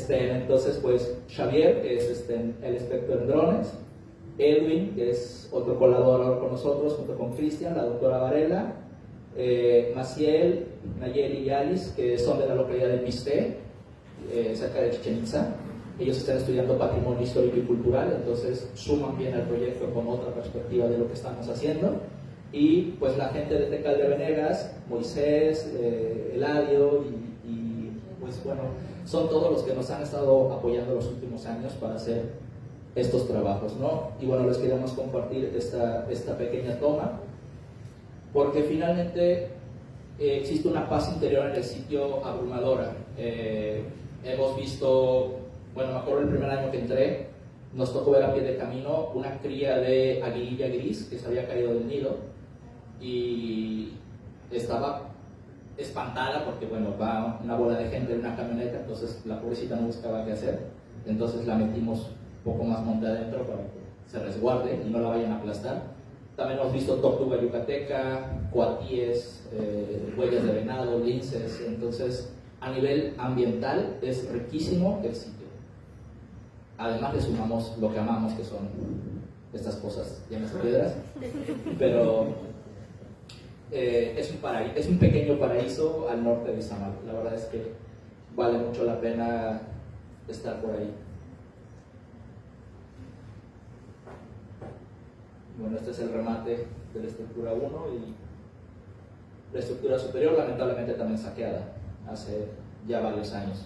Entonces pues Xavier, que es el experto en drones, Edwin, que es otro colaborador con nosotros junto con Cristian, la doctora Varela, Maciel, Nayeli y Alice, que son de la localidad de Mixté, cerca de Chichén Itzá. Ellos están estudiando patrimonio histórico y cultural, entonces suman bien al proyecto con otra perspectiva de lo que estamos haciendo. Y pues la gente de Tecal de Venegas, Moisés, Eladio y pues bueno, son todos los que nos han estado apoyando los últimos años para hacer estos trabajos, ¿no? Y bueno, les queríamos compartir esta pequeña toma, porque finalmente existe una paz interior en el sitio abrumadora. Hemos visto, bueno, me acuerdo el primer año que entré, nos tocó ver a pie de camino una cría de aguililla gris que se había caído del nido y estaba espantada porque, bueno, va una bola de gente en una camioneta, entonces la pobrecita no buscaba qué hacer, entonces la metimos un poco más monte adentro para que se resguarde y no la vayan a aplastar. También hemos visto tortuga yucateca, coatíes, huellas de venado, linces, entonces a nivel ambiental es riquísimo el sitio. Además le sumamos lo que amamos, que son estas cosas llenas de piedras, pero es un pequeño paraíso al norte de Izamal. La verdad es que vale mucho la pena estar por ahí. Bueno, este es el remate de la estructura 1 y la estructura superior lamentablemente también saqueada hace ya varios años.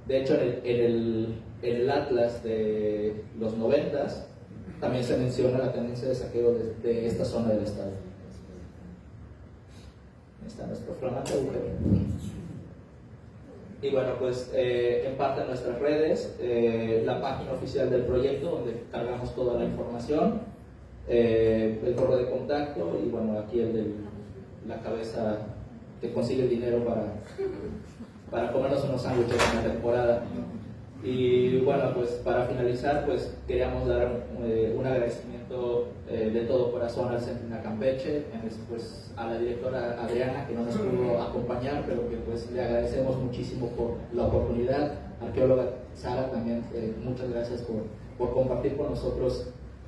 De hecho, en el atlas de los 90s también se menciona la tendencia de saqueo de esta zona del estado. Ahí está nuestro flamante agujero. Y bueno, pues en parte de nuestras redes, la página oficial del proyecto donde cargamos toda la información, el correo de contacto y bueno, aquí el de la cabeza que consigue el dinero para comernos unos sándwiches en la temporada. Y bueno, pues para finalizar, pues queríamos dar un agradecimiento de todo corazón al Centro INAH Campeche, pues a la directora Adriana, que no nos pudo acompañar, pero que pues le agradecemos muchísimo por la oportunidad. Arqueóloga Sara también, muchas gracias por compartir con nosotros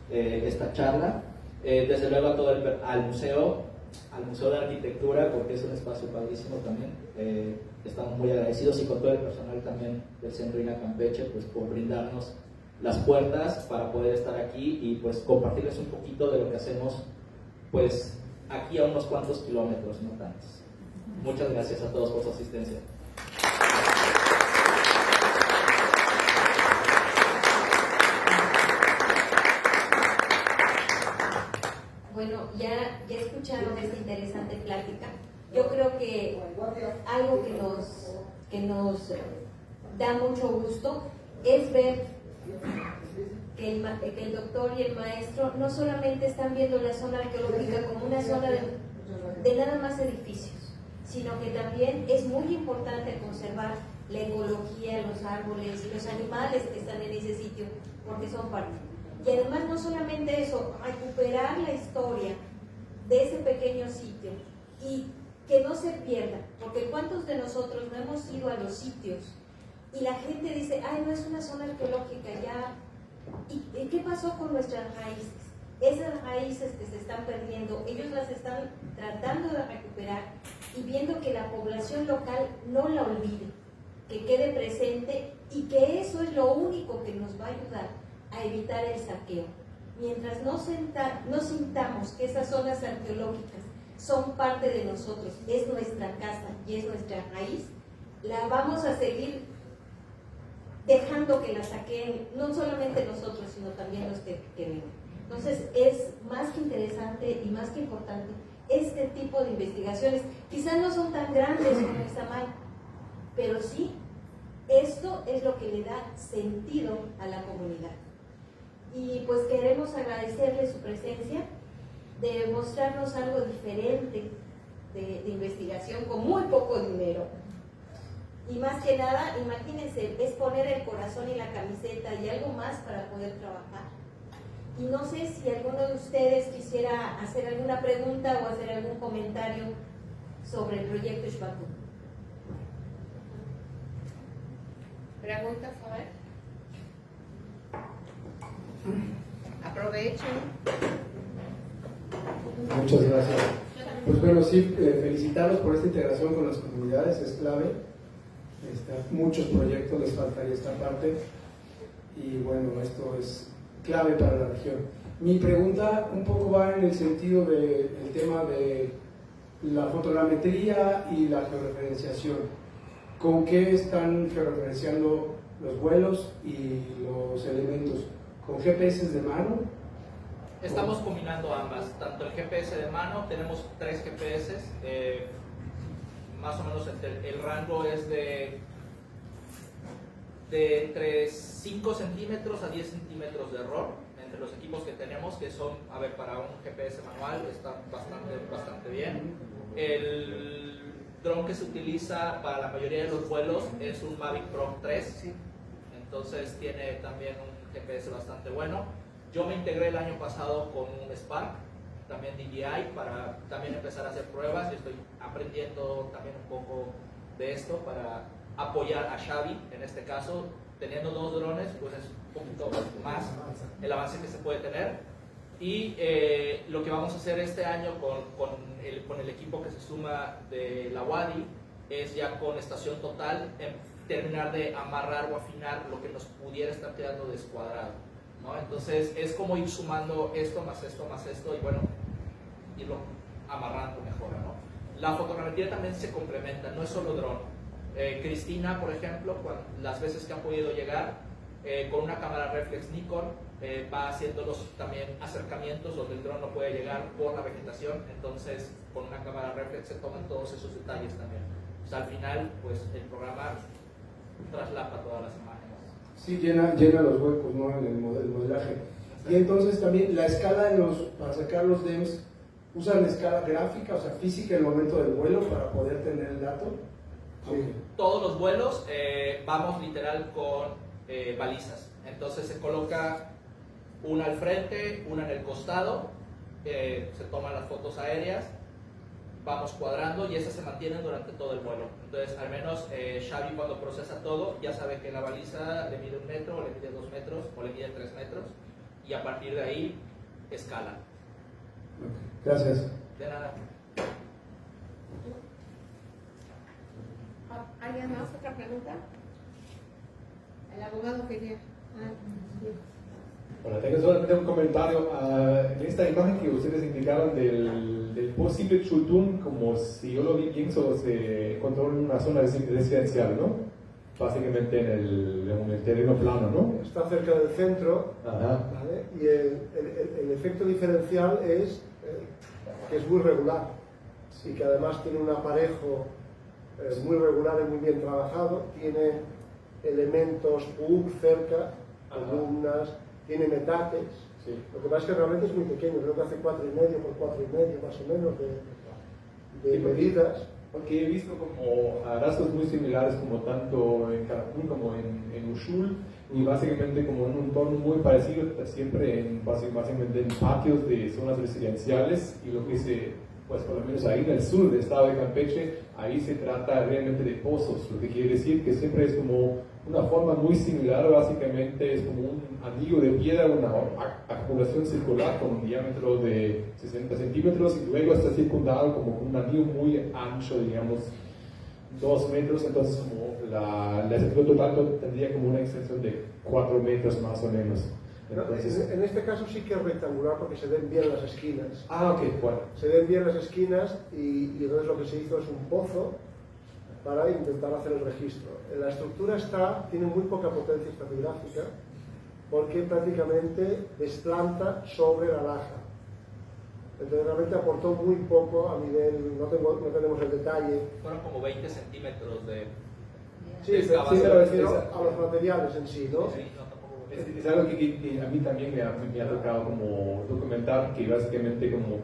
esta charla. Desde luego a todo al Museo de Arquitectura, porque es un espacio padrísimo también. Estamos muy agradecidos y con todo el personal también del Centro INAH Campeche, pues por brindarnos las puertas para poder estar aquí y pues compartirles un poquito de lo que hacemos pues aquí a unos cuantos kilómetros, no tantos. Muchas gracias a todos por su asistencia. Bueno, ya escucharon esta interesante plática. Yo creo que algo que nos da mucho gusto es ver que el doctor y el maestro no solamente están viendo la zona arqueológica como una zona de nada más edificios, sino que también es muy importante conservar la ecología, los árboles y los animales que están en ese sitio, porque son parte. Y además no solamente eso, recuperar la historia de ese pequeño sitio y que no se pierda, porque ¿cuántos de nosotros no hemos ido a los sitios y la gente dice, ay, no es una zona arqueológica ya? ¿Y qué pasó con nuestras raíces? Esas raíces que se están perdiendo, ellos las están tratando de recuperar y viendo que la población local no la olvide, que quede presente y que eso es lo único que nos va a ayudar a evitar el saqueo. Mientras no sintamos que esas zonas arqueológicas son parte de nosotros, es nuestra casa y es nuestra raíz, la vamos a seguir dejando que la saqueen, no solamente nosotros, sino también los que vengan. Entonces es más que interesante y más que importante este tipo de investigaciones. Quizás no son tan grandes como Izamal, pero sí, esto es lo que le da sentido a la comunidad. Y pues queremos agradecerle su presencia, de mostrarnos algo diferente de investigación con muy poco dinero. Y más que nada, imagínense, es poner el corazón y la camiseta y algo más para poder trabajar. Y no sé si alguno de ustedes quisiera hacer alguna pregunta o hacer algún comentario sobre el proyecto Xpatu. ¿Preguntas, a ver? Aprovechen. Muchas gracias. Pues bueno, sí, felicitarlos por esta integración con las comunidades, es clave. Muchos proyectos les faltaría esta parte y bueno, esto es clave para la región. Mi pregunta un poco va en el sentido del tema de la fotogrametría y la georreferenciación. ¿Con qué están georreferenciando los vuelos y los elementos? ¿Con GPS de mano? Estamos combinando ambas, tanto el GPS de mano, tenemos 3 GPS, más o menos el rango es de de entre 5 centímetros a 10 centímetros de error entre los equipos que tenemos, que son, a ver, para un GPS manual están bastante bien. El dron que se utiliza para la mayoría de los vuelos es un Mavic Pro 3, entonces tiene también un GPS bastante bueno. Yo me integré el año pasado con un Spark, también DJI, para también empezar a hacer pruebas. Yo estoy aprendiendo también un poco de esto para apoyar a Xavi en este caso. Teniendo 2 drones, pues es un poquito más el avance que se puede tener. Y lo que vamos a hacer este año con el equipo que se suma de la Wadi es ya con estación total terminar de amarrar o afinar lo que nos pudiera estar quedando descuadrado, ¿no? Entonces es como ir sumando esto más esto más esto y bueno, irlo amarrando mejor, ¿no? La fotogrametría también se complementa, no es solo dron. Cristina, por ejemplo, las veces que han podido llegar con una cámara reflex Nikon, va haciendo también acercamientos donde el dron no puede llegar por la vegetación, entonces con una cámara reflex se toman todos esos detalles también. O sea, al final, pues el programa traslapa todas las imágenes. Sí, llena los huecos, ¿no? En el modelaje. Y entonces también la escala para sacar los DEMS, ¿usan escala gráfica, o sea, física en el momento del vuelo para poder tener el dato? Sí. Todos los vuelos vamos literal con balizas, entonces se coloca una al frente, una en el costado, se toman las fotos aéreas, vamos cuadrando y esas se mantienen durante todo el vuelo. Entonces al menos Xavi cuando procesa todo ya sabe que la baliza le mide 1 metro, o le mide 2 metros, o le mide 3 metros y a partir de ahí escala. Gracias. De nada. ¿Alguien más? ¿Otra pregunta? El abogado quería. Bueno, tengo solamente un comentario. En esta imagen que ustedes indicaron del posible chutún, como si yo lo vi bien, solo se encontró en una zona residencial, ¿no? Básicamente en el terreno plano, ¿no? Está cerca del centro. Ajá. ¿Vale? Y el efecto diferencial es que es muy regular y que además tiene un aparejo muy regular y muy bien trabajado, tiene elementos PUC cerca, columnas, tiene metates. Sí. Lo que pasa es que realmente es muy pequeño, creo que hace 4,5 por 4,5 más o menos de Sí, medidas. Porque he visto como rasgos muy similares, como tanto en Cancún como en Ushul, y básicamente como en un entorno muy parecido, siempre básicamente en patios de zonas residenciales, y lo que pues por lo menos ahí en el sur del estado de Campeche, ahí se trata realmente de pozos, lo que quiere decir que siempre es como una forma muy similar, básicamente es como un anillo de piedra, una acumulación circular con un diámetro de 60 centímetros y luego está circundado como un anillo muy ancho, digamos 2 metros, entonces como la estructura total tendría como una extensión de 4 metros más o menos. Entonces, En este caso sí que es rectangular porque se ven bien las esquinas. ok, bueno. Se ven bien las esquinas y entonces lo que se hizo es un pozo para intentar hacer el registro. La estructura tiene muy poca potencia estratigráfica porque prácticamente desplanta sobre la laja. Entonces realmente aportó muy poco a nivel, no tenemos el detalle. Fueron como 20 centímetros de Sí, excavación. pero me refiero a los materiales en sí, ¿no? Sí, no, tampoco. Es algo que a mí también me ha tocado como documentar, que básicamente como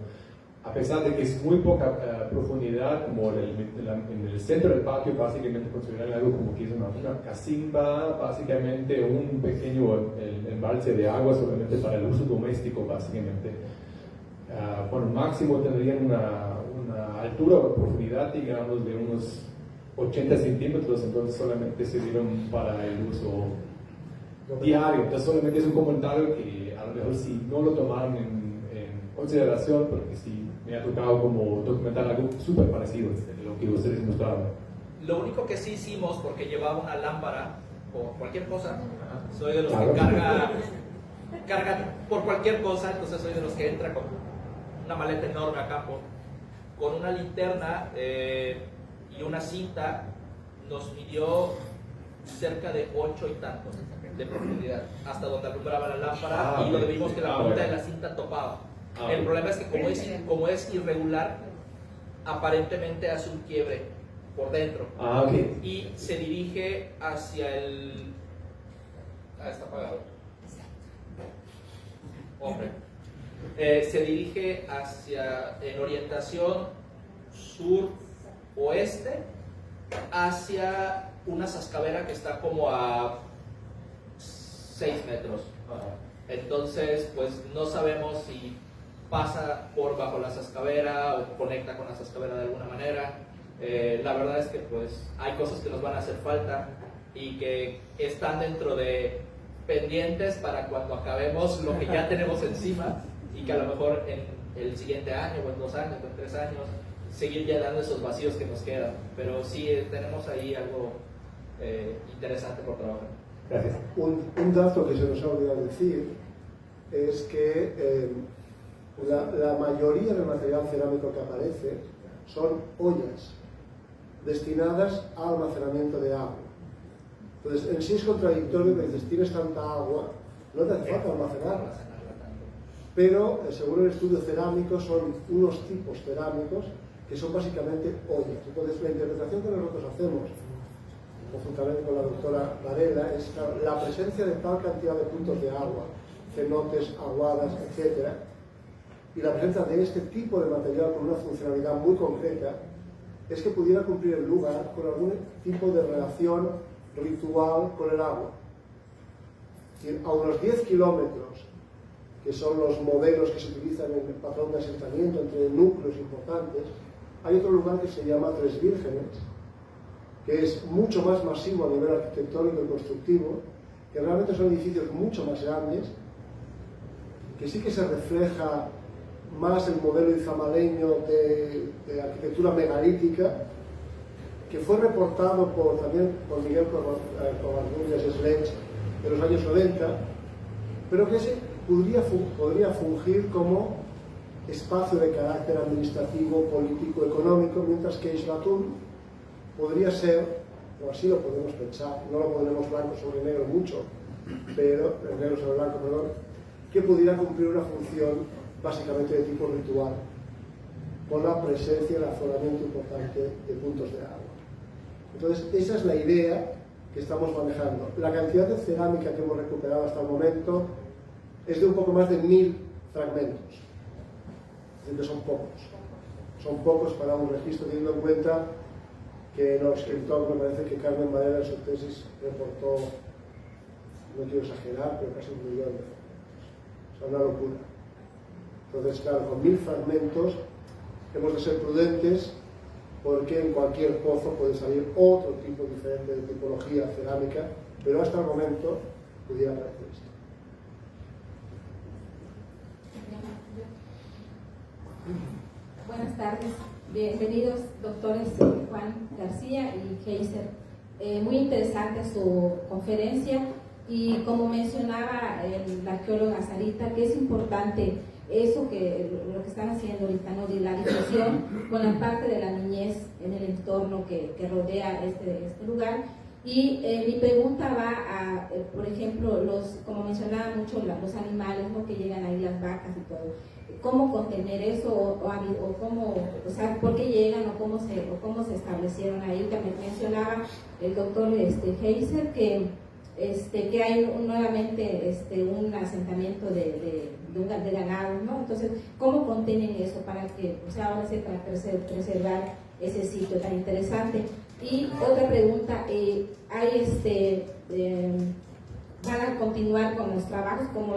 a pesar de que es muy poca profundidad, como en el centro del patio, básicamente consideran algo como que es una casimba, básicamente un pequeño embalse de agua solamente para el uso doméstico, básicamente. Bueno, máximo tendrían una altura o profundidad, digamos, de unos 80 centímetros, entonces solamente se dieron para el uso diario. Entonces solamente es un comentario que a lo mejor si no lo tomaron en consideración, porque sí me ha tocado como documentar algo súper parecido de lo que ustedes mostraron. Lo único que sí hicimos, porque llevaba una lámpara o cualquier cosa, soy de los Claro. que carga por cualquier cosa, entonces soy de los que entra con una maleta enorme a campo, con una linterna y una cinta, nos midió cerca de 8 y tantos de profundidad, hasta donde alumbraba la lámpara, y lo vimos que la punta de la cinta topaba. El problema es que como es irregular, aparentemente hace un quiebre por dentro Ok. y se dirige hacia el Ah, está apagado. Hombre. Se dirige en orientación sur-oeste, hacia una zascabera que está como a 6 metros. Entonces, pues no sabemos si pasa por bajo la zascabera o conecta con la zascabera de alguna manera. La verdad es que pues hay cosas que nos van a hacer falta y que están dentro de pendientes para cuando acabemos lo que ya tenemos encima, y que a lo mejor en el siguiente año o en 2 años o en 3 años seguir llenando esos vacíos que nos quedan. Pero sí tenemos ahí algo interesante por trabajar. Gracias. Un dato que se nos ha olvidado decir es que la mayoría del material cerámico que aparece son ollas destinadas a almacenamiento de agua. Entonces, en sí es contradictorio que dices, tienes tanta agua, no te hace falta almacenarla. Pero, según el estudio cerámico, son unos tipos cerámicos que son básicamente ollas. Entonces, la interpretación que nosotros hacemos, conjuntamente con la doctora Varela, es la presencia de tal cantidad de puntos de agua, cenotes, aguadas, etc., y la presencia de este tipo de material con una funcionalidad muy concreta, es que pudiera cumplir el lugar con algún tipo de relación ritual con el agua. Es decir, a unos 10 kilómetros, que son los modelos que se utilizan en el patrón de asentamiento entre núcleos importantes, hay otro lugar que se llama Tres Vírgenes, que es mucho más masivo a nivel arquitectónico y constructivo, que realmente son edificios mucho más grandes, que sí que se refleja más el modelo izamaleño de arquitectura megalítica, que fue reportado también por Miguel Covarrubias Sledge en los años 90, pero que podría fungir como espacio de carácter administrativo, político, económico, mientras que Islatún podría ser, o así lo podemos pensar, no lo ponemos blanco sobre negro mucho, pero negro sobre blanco, perdón, que pudiera cumplir una función básicamente de tipo ritual, por la presencia y el afloramiento importante de puntos de agua. Entonces, esa es la idea que estamos manejando. La cantidad de cerámica que hemos recuperado hasta el momento es de un poco más de 1000 fragmentos. Es decir, que son pocos. Son pocos para un registro, teniendo en cuenta que en el escritor me parece que Carmen Varela en su tesis reportó, no quiero exagerar, pero casi 1 millón de fragmentos. O sea, una locura. Entonces, claro, con 1000 fragmentos hemos de ser prudentes, porque en cualquier pozo puede salir otro tipo diferente de tipología cerámica, pero hasta el momento pudiera aparecer esto. Buenas tardes, bienvenidos doctores Juan García y Heiser. Muy interesante su conferencia, y como mencionaba la arqueóloga Sarita, que es importante eso lo que están haciendo ahorita, ¿no? De la difusión con la parte de la niñez en el entorno que rodea este lugar. Y mi pregunta va a, por ejemplo, como mencionaba mucho, los animales, ¿no? Que llegan ahí, las vacas y todo. ¿Cómo contener eso? O cómo, o sea, ¿por qué llegan o cómo se establecieron ahí? También mencionaba el doctor Heiser que hay nuevamente un asentamiento de ganado, ¿no? Entonces, ¿cómo contienen eso para que, o sea, ahora sí, para preservar ese sitio tan interesante? Y otra pregunta, van a continuar con los trabajos como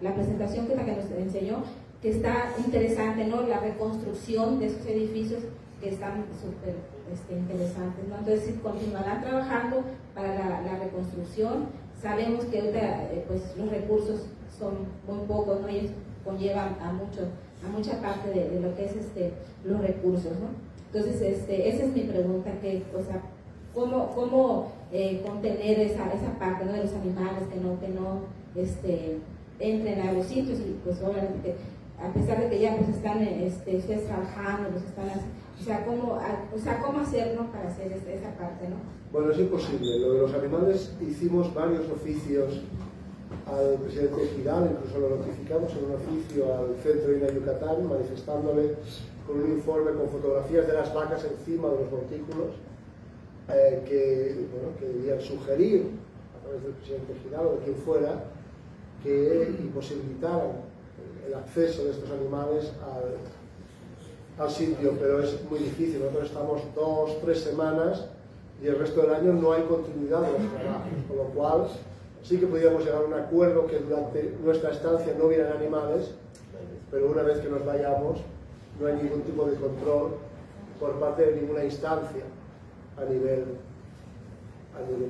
la presentación que nos enseñó, que está interesante, ¿no? La reconstrucción de esos edificios que están súper interesantes, ¿no? Entonces, si continuarán trabajando para la reconstrucción. Sabemos que ahorita pues los recursos son muy pocos, ¿no? Ellos conllevan a mucha parte de lo que es los recursos, ¿no? Entonces, esa es mi pregunta, que, o sea, ¿cómo contener esa parte, ¿no? De los animales que no entren a los sitios, y pues obviamente a pesar de que ya pues están ustedes trabajando, pues están o sea, ¿cómo hacerlo para hacer esa parte, no? Bueno, es imposible. Lo de los animales, hicimos varios oficios al presidente Giral, incluso lo notificamos en un oficio al Centro INA Yucatán, manifestándole con un informe con fotografías de las vacas encima de los montículos que debían sugerir, a través del presidente Giral o de quien fuera, que imposibilitaran el acceso de estos animales al sitio, pero es muy difícil. Nosotros estamos 2 o 3 semanas y el resto del año no hay continuidad de los trabajos, con lo cual sí que podríamos llegar a un acuerdo que durante nuestra estancia no hubieran animales, pero una vez que nos vayamos no hay ningún tipo de control por parte de ninguna instancia a nivel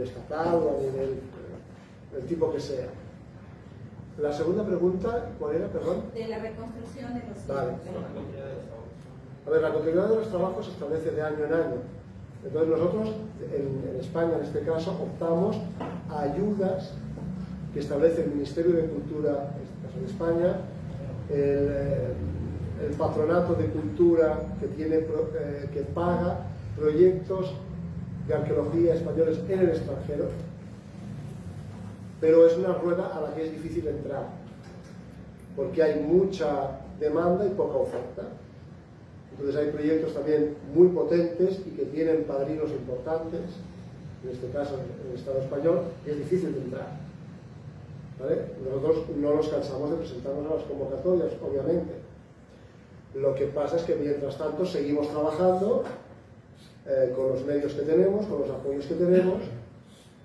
estatal o a nivel del tipo que sea. La segunda pregunta, ¿cuál era? Perdón. De la reconstrucción de los... Vale. A ver, la continuidad de los trabajos se establece de año en año. Entonces nosotros, en España en este caso, optamos a ayudas que establece el Ministerio de Cultura, en este caso de España, el Patronato de Cultura que paga proyectos de arqueología españoles en el extranjero, pero es una rueda a la que es difícil entrar, porque hay mucha demanda y poca oferta. Entonces hay proyectos también muy potentes y que tienen padrinos importantes, en este caso en el Estado español, y es difícil de entrar. ¿Vale? Nosotros no nos cansamos de presentarnos a las convocatorias, obviamente. Lo que pasa es que mientras tanto seguimos trabajando con los medios que tenemos, con los apoyos que tenemos,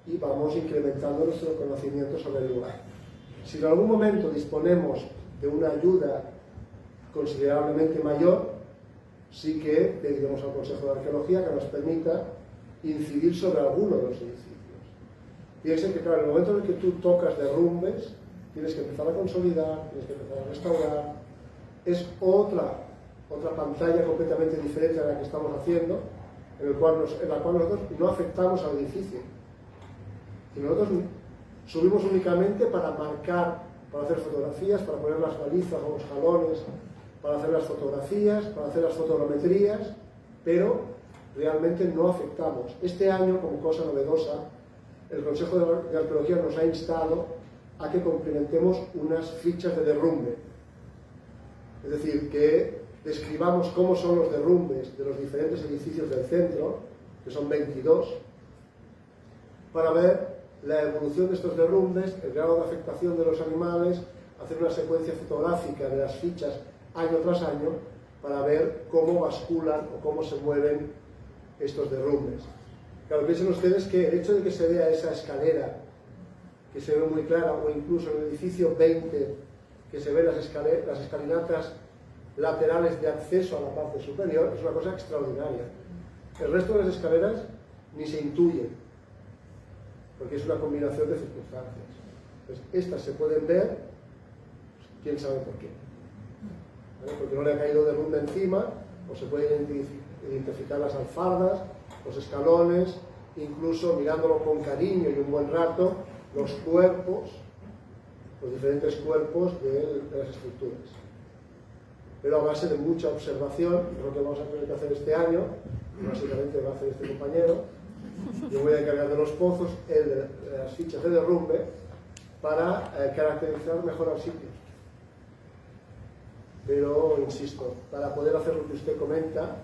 y vamos incrementando nuestro conocimiento sobre el lugar. Si en algún momento disponemos de una ayuda considerablemente mayor, sí que pediremos al Consejo de Arqueología que nos permita incidir sobre alguno de los edificios. Piensen que, claro, en el momento en el que tú tocas derrumbes, tienes que empezar a consolidar, tienes que empezar a restaurar. Es otra pantalla completamente diferente a la que estamos haciendo, en la cual nosotros no afectamos al edificio. Y nosotros subimos únicamente para marcar, para hacer fotografías, para poner las balizas o los jalones, para hacer las fotografías, para hacer las fotogrametrías, pero realmente no afectamos. Este año, como cosa novedosa, el Consejo de Arqueología nos ha instado a que complementemos unas fichas de derrumbe. Es decir, que describamos cómo son los derrumbes de los diferentes edificios del centro, que son 22, para ver la evolución de estos derrumbes, el grado de afectación de los animales, hacer una secuencia fotográfica de las fichas año tras año para ver cómo basculan o cómo se mueven estos derrumbes. Claro, piensen ustedes que el hecho de que se vea esa escalera, que se ve muy clara, o incluso en el edificio 20, que se ven las escalinatas laterales de acceso a la parte superior, es una cosa extraordinaria. El resto de las escaleras ni se intuyen, porque es una combinación de circunstancias. Entonces, estas se pueden ver, quién sabe por qué. ¿Vale? Porque no le ha caído derrumbe encima, o se pueden identificar las alfardas, los escalones, incluso mirándolo con cariño y un buen rato, los cuerpos, los diferentes cuerpos de las estructuras. Pero a base de mucha observación, es lo que vamos a tener que hacer este año, básicamente va a hacer este compañero. Yo voy a encargar de los pozos, él de las fichas de derrumbe, para caracterizar mejor al sitio. Pero, insisto, para poder hacer lo que usted comenta,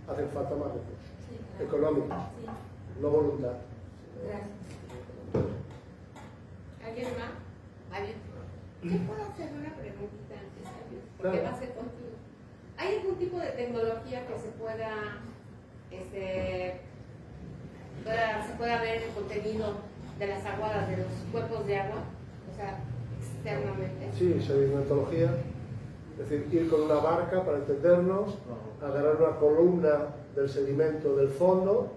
hacen falta más recursos, económicos, no voluntad. Gracias. ¿Alguien más? ¿Alguien? ¿Yo puedo hacer una preguntita antes? Porque va a ser contigo. ¿Hay algún tipo de tecnología que se pueda ver el contenido de las aguadas, de los cuerpos de agua? O sea, externamente. Sí, sedimentología. Es decir, ir con una barca, para entendernos, agarrar una columna del sedimento del fondo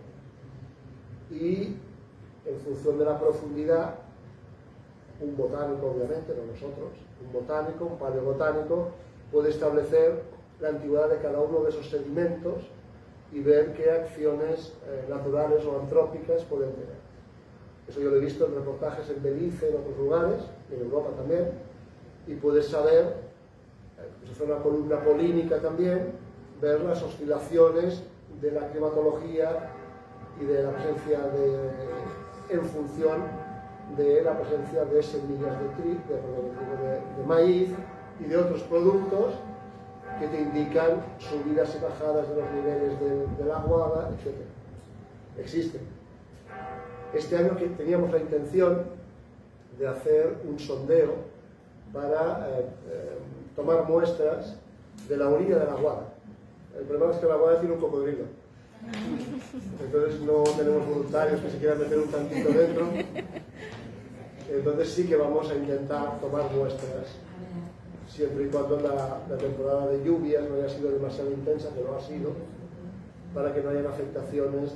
y, en función de la profundidad, un botánico, obviamente, no nosotros, un botánico, un paleobotánico, puede establecer la antigüedad de cada uno de esos sedimentos y ver qué acciones naturales o antrópicas pueden tener. Eso yo lo he visto en reportajes en Belice, en otros lugares, en Europa también, y puedes saber, pues hacer una columna polínica también, ver las oscilaciones de la climatología y de la presencia en función de la presencia de semillas de maíz y de otros productos que te indican subidas y bajadas de los niveles de la aguada, etc. Existen. Este año que teníamos la intención de hacer un sondeo para tomar muestras de la orilla de la Guada. El problema es que la Guada tiene un cocodrilo. Entonces no tenemos voluntarios que se quieran meter un tantito dentro. Entonces sí que vamos a intentar tomar muestras, siempre y cuando la temporada de lluvias no haya sido demasiado intensa, que no ha sido, para que no hayan afectaciones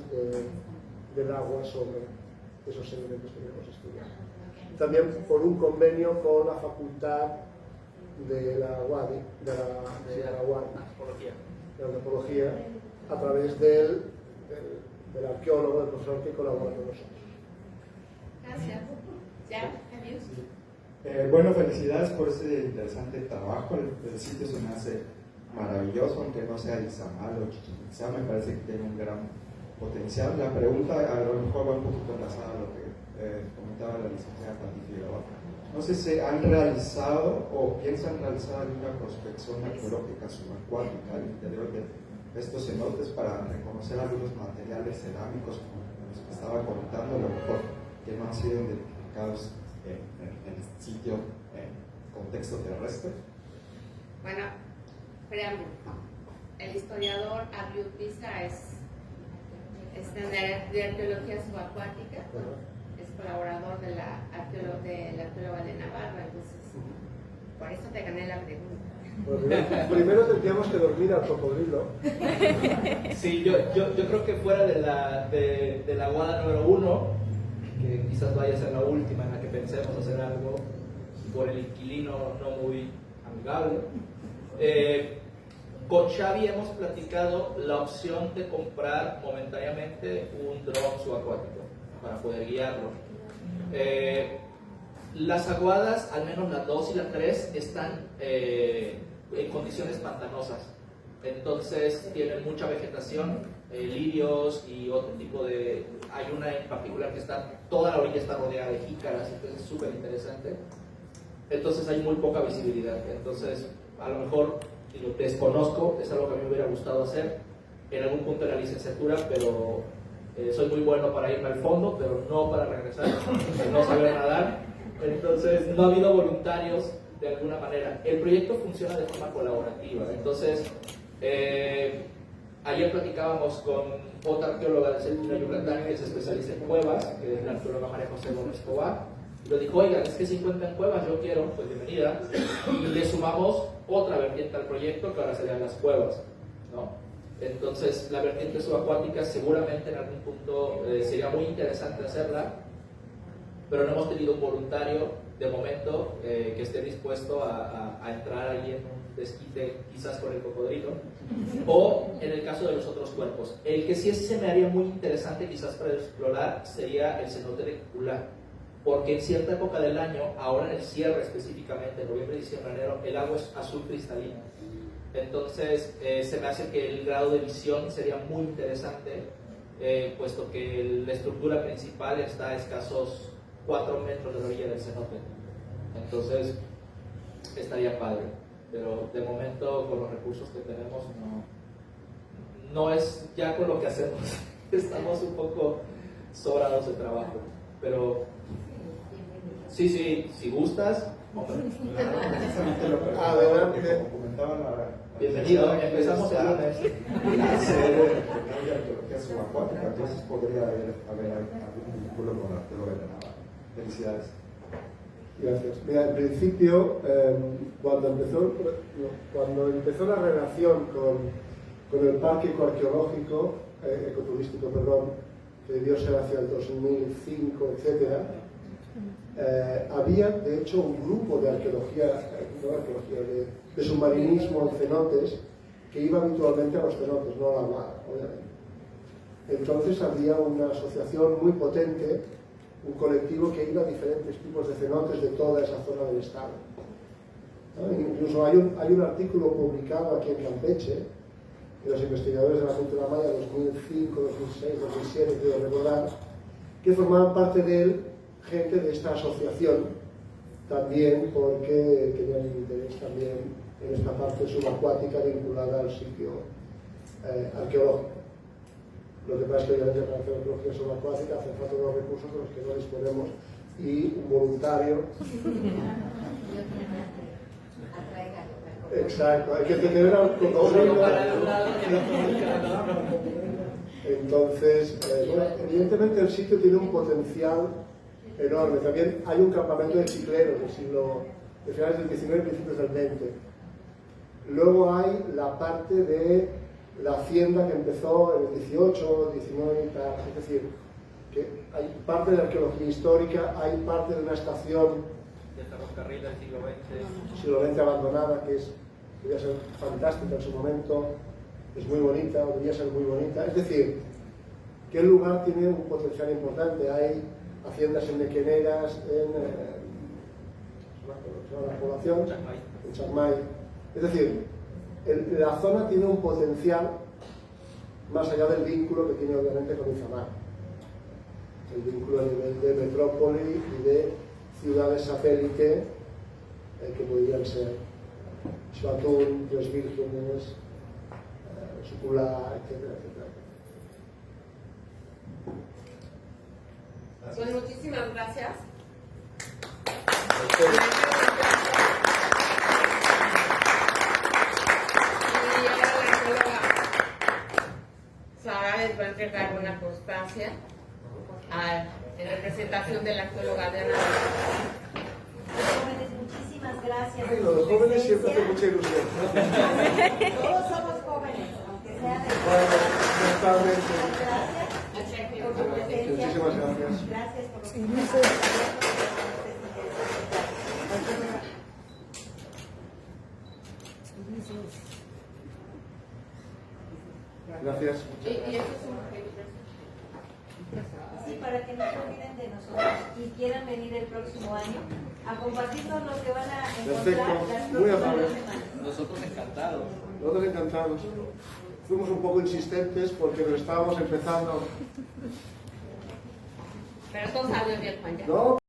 del agua sobre esos sedimentos que queremos estudiar. También por un convenio con la Facultad de la UADI, de la antropología, a través del arqueólogo, del profesor que colabora con nosotros. Gracias. ¿Ya? ¿Adiós? Bueno, felicidades por ese interesante trabajo. El sitio se me hace maravilloso, aunque no sea Izamal o Chichén Itzá, me parece que tiene un gran potencial. La pregunta a lo mejor va un poquito enlazada a lo que comentaba la licenciada Pati Figueroa. No sé si han realizado o piensan realizar alguna prospección arqueológica subacuática al interior de estos cenotes para reconocer algunos materiales cerámicos, como los que estaba comentando, a lo mejor que no han sido identificados en el sitio en contexto terrestre. Bueno, preámbulo. El historiador Abiud Pisa es de arqueología subacuática, es colaborador de la arqueóloga de Navarra, entonces por eso te gané la pregunta. Bueno, primero tendríamos que dormir al cocodrilo. Sí, yo creo que fuera de la Guada número 1, que quizás vaya a ser la última en la que pensemos hacer algo por el inquilino no muy amigable, con Xavi hemos platicado la opción de comprar momentáneamente un dron subacuático para poder guiarlo. Las aguadas, al menos la 2 y la 3, están en condiciones pantanosas, entonces tienen mucha vegetación, lirios y otro tipo de... Hay una en particular que toda la orilla está rodeada de jícaras, entonces es súper interesante. Entonces hay muy poca visibilidad, entonces a lo mejor, y lo desconozco, es algo que a mí me hubiera gustado hacer en algún punto de la licenciatura, pero soy muy bueno para irme al fondo, pero no para regresar, no saber nadar. Entonces no ha habido voluntarios de alguna manera. El proyecto funciona de forma colaborativa, entonces ayer platicábamos con otra arqueóloga del Centro de Yucatán que se especializa en cuevas, que es la arqueóloga María José Gómez Escobar. Y lo dijo, oigan, es que 50 en cuevas, yo quiero, pues bienvenida. Y le sumamos otra vertiente al proyecto, que ahora serían las cuevas, ¿no? Entonces, la vertiente subacuática seguramente en algún punto sería muy interesante hacerla, pero no hemos tenido un voluntario de momento que esté dispuesto a entrar ahí en un desquite, quizás con el cocodrilo, o en el caso de los otros cuerpos. El que sí se me haría muy interesante quizás para explorar sería el cenote de Cuculá, porque en cierta época del año, ahora en el cierre específicamente, noviembre, diciembre, enero, el agua es azul cristalina. Entonces se me hace que el grado de visión sería muy interesante, puesto que la estructura principal está a escasos 4 metros de la orilla del cenote. Entonces estaría padre, pero de momento con los recursos que tenemos no es ya con lo que hacemos. Estamos un poco sobrados de trabajo, pero sí, si gustas, hombre. Precisamente lo que Adelante. como comentaba la Bienvenido, empezamos el lunes. La sede de arqueología subacuática, entonces podría haber algún vínculo con la arqueóloga de Navarra. Felicidades. Gracias. Mira, en principio, cuando empezó la relación con el parque ecoarqueológico, ecoturístico, perdón, que debió ser hacia el 2005, etc., había de hecho un grupo de de submarinismo en cenotes que iba habitualmente a los cenotes, no a la mar, obviamente. Entonces había una asociación muy potente, un colectivo que iba a diferentes tipos de cenotes de toda esa zona del estado, ¿no? Incluso hay un artículo publicado aquí en Campeche, de los investigadores de la Cultura Maya 2005, 2006, 2007, quiero recordar, que formaban parte de él gente de esta asociación, también porque tenían interés también en esta parte subacuática vinculada al sitio arqueológico. Lo que pasa es que obviamente para hacer arqueología subacuática hacen falta unos recursos de los que no disponemos y un voluntario. Exacto, hay que tener al cocodrilo. Entonces, bueno, evidentemente el sitio tiene un potencial enorme. También hay un campamento de chicleros de finales del 19 y principios del 20. Luego hay la parte de la hacienda que empezó en el 18, 19 y tal. Es decir, que hay parte de la arqueología histórica, hay parte de una estación de ferrocarril del siglo XX abandonada, que debía ser fantástica en su momento, es muy bonita, debería ser muy bonita. Es decir, que el lugar tiene un potencial importante. Hay haciendas en Nequeneras, la población, en Chacmay. Es decir, la zona tiene un potencial más allá del vínculo que tiene obviamente con Izamal. El vínculo a nivel de metrópoli y de ciudades satélite que podrían ser Xuatún, Tres Vírgenes, Suculá, etcétera, etcétera. Pues muchísimas gracias. Y ahora la arqueóloga Sara les va a entregar una constancia en representación de la arqueóloga Diana. Jóvenes, muchísimas gracias. Ay, los jóvenes siempre hacen mucha ilusión. Todos somos jóvenes, aunque sea de... Buenas tardes. Gracias por tu presencia. Muchísimas gracias. Gracias por lo que Gracias. Y eso es un Sí, para que no se olviden de nosotros y quieran venir el próximo año a compartirnos lo que van a encontrar las Perfecto, muy amable. próximas semanas. Nosotros encantados. Nosotros encantados. Fuimos un poco insistentes porque nos estábamos empezando. Pero todo salió bien, Juan. Ya. No.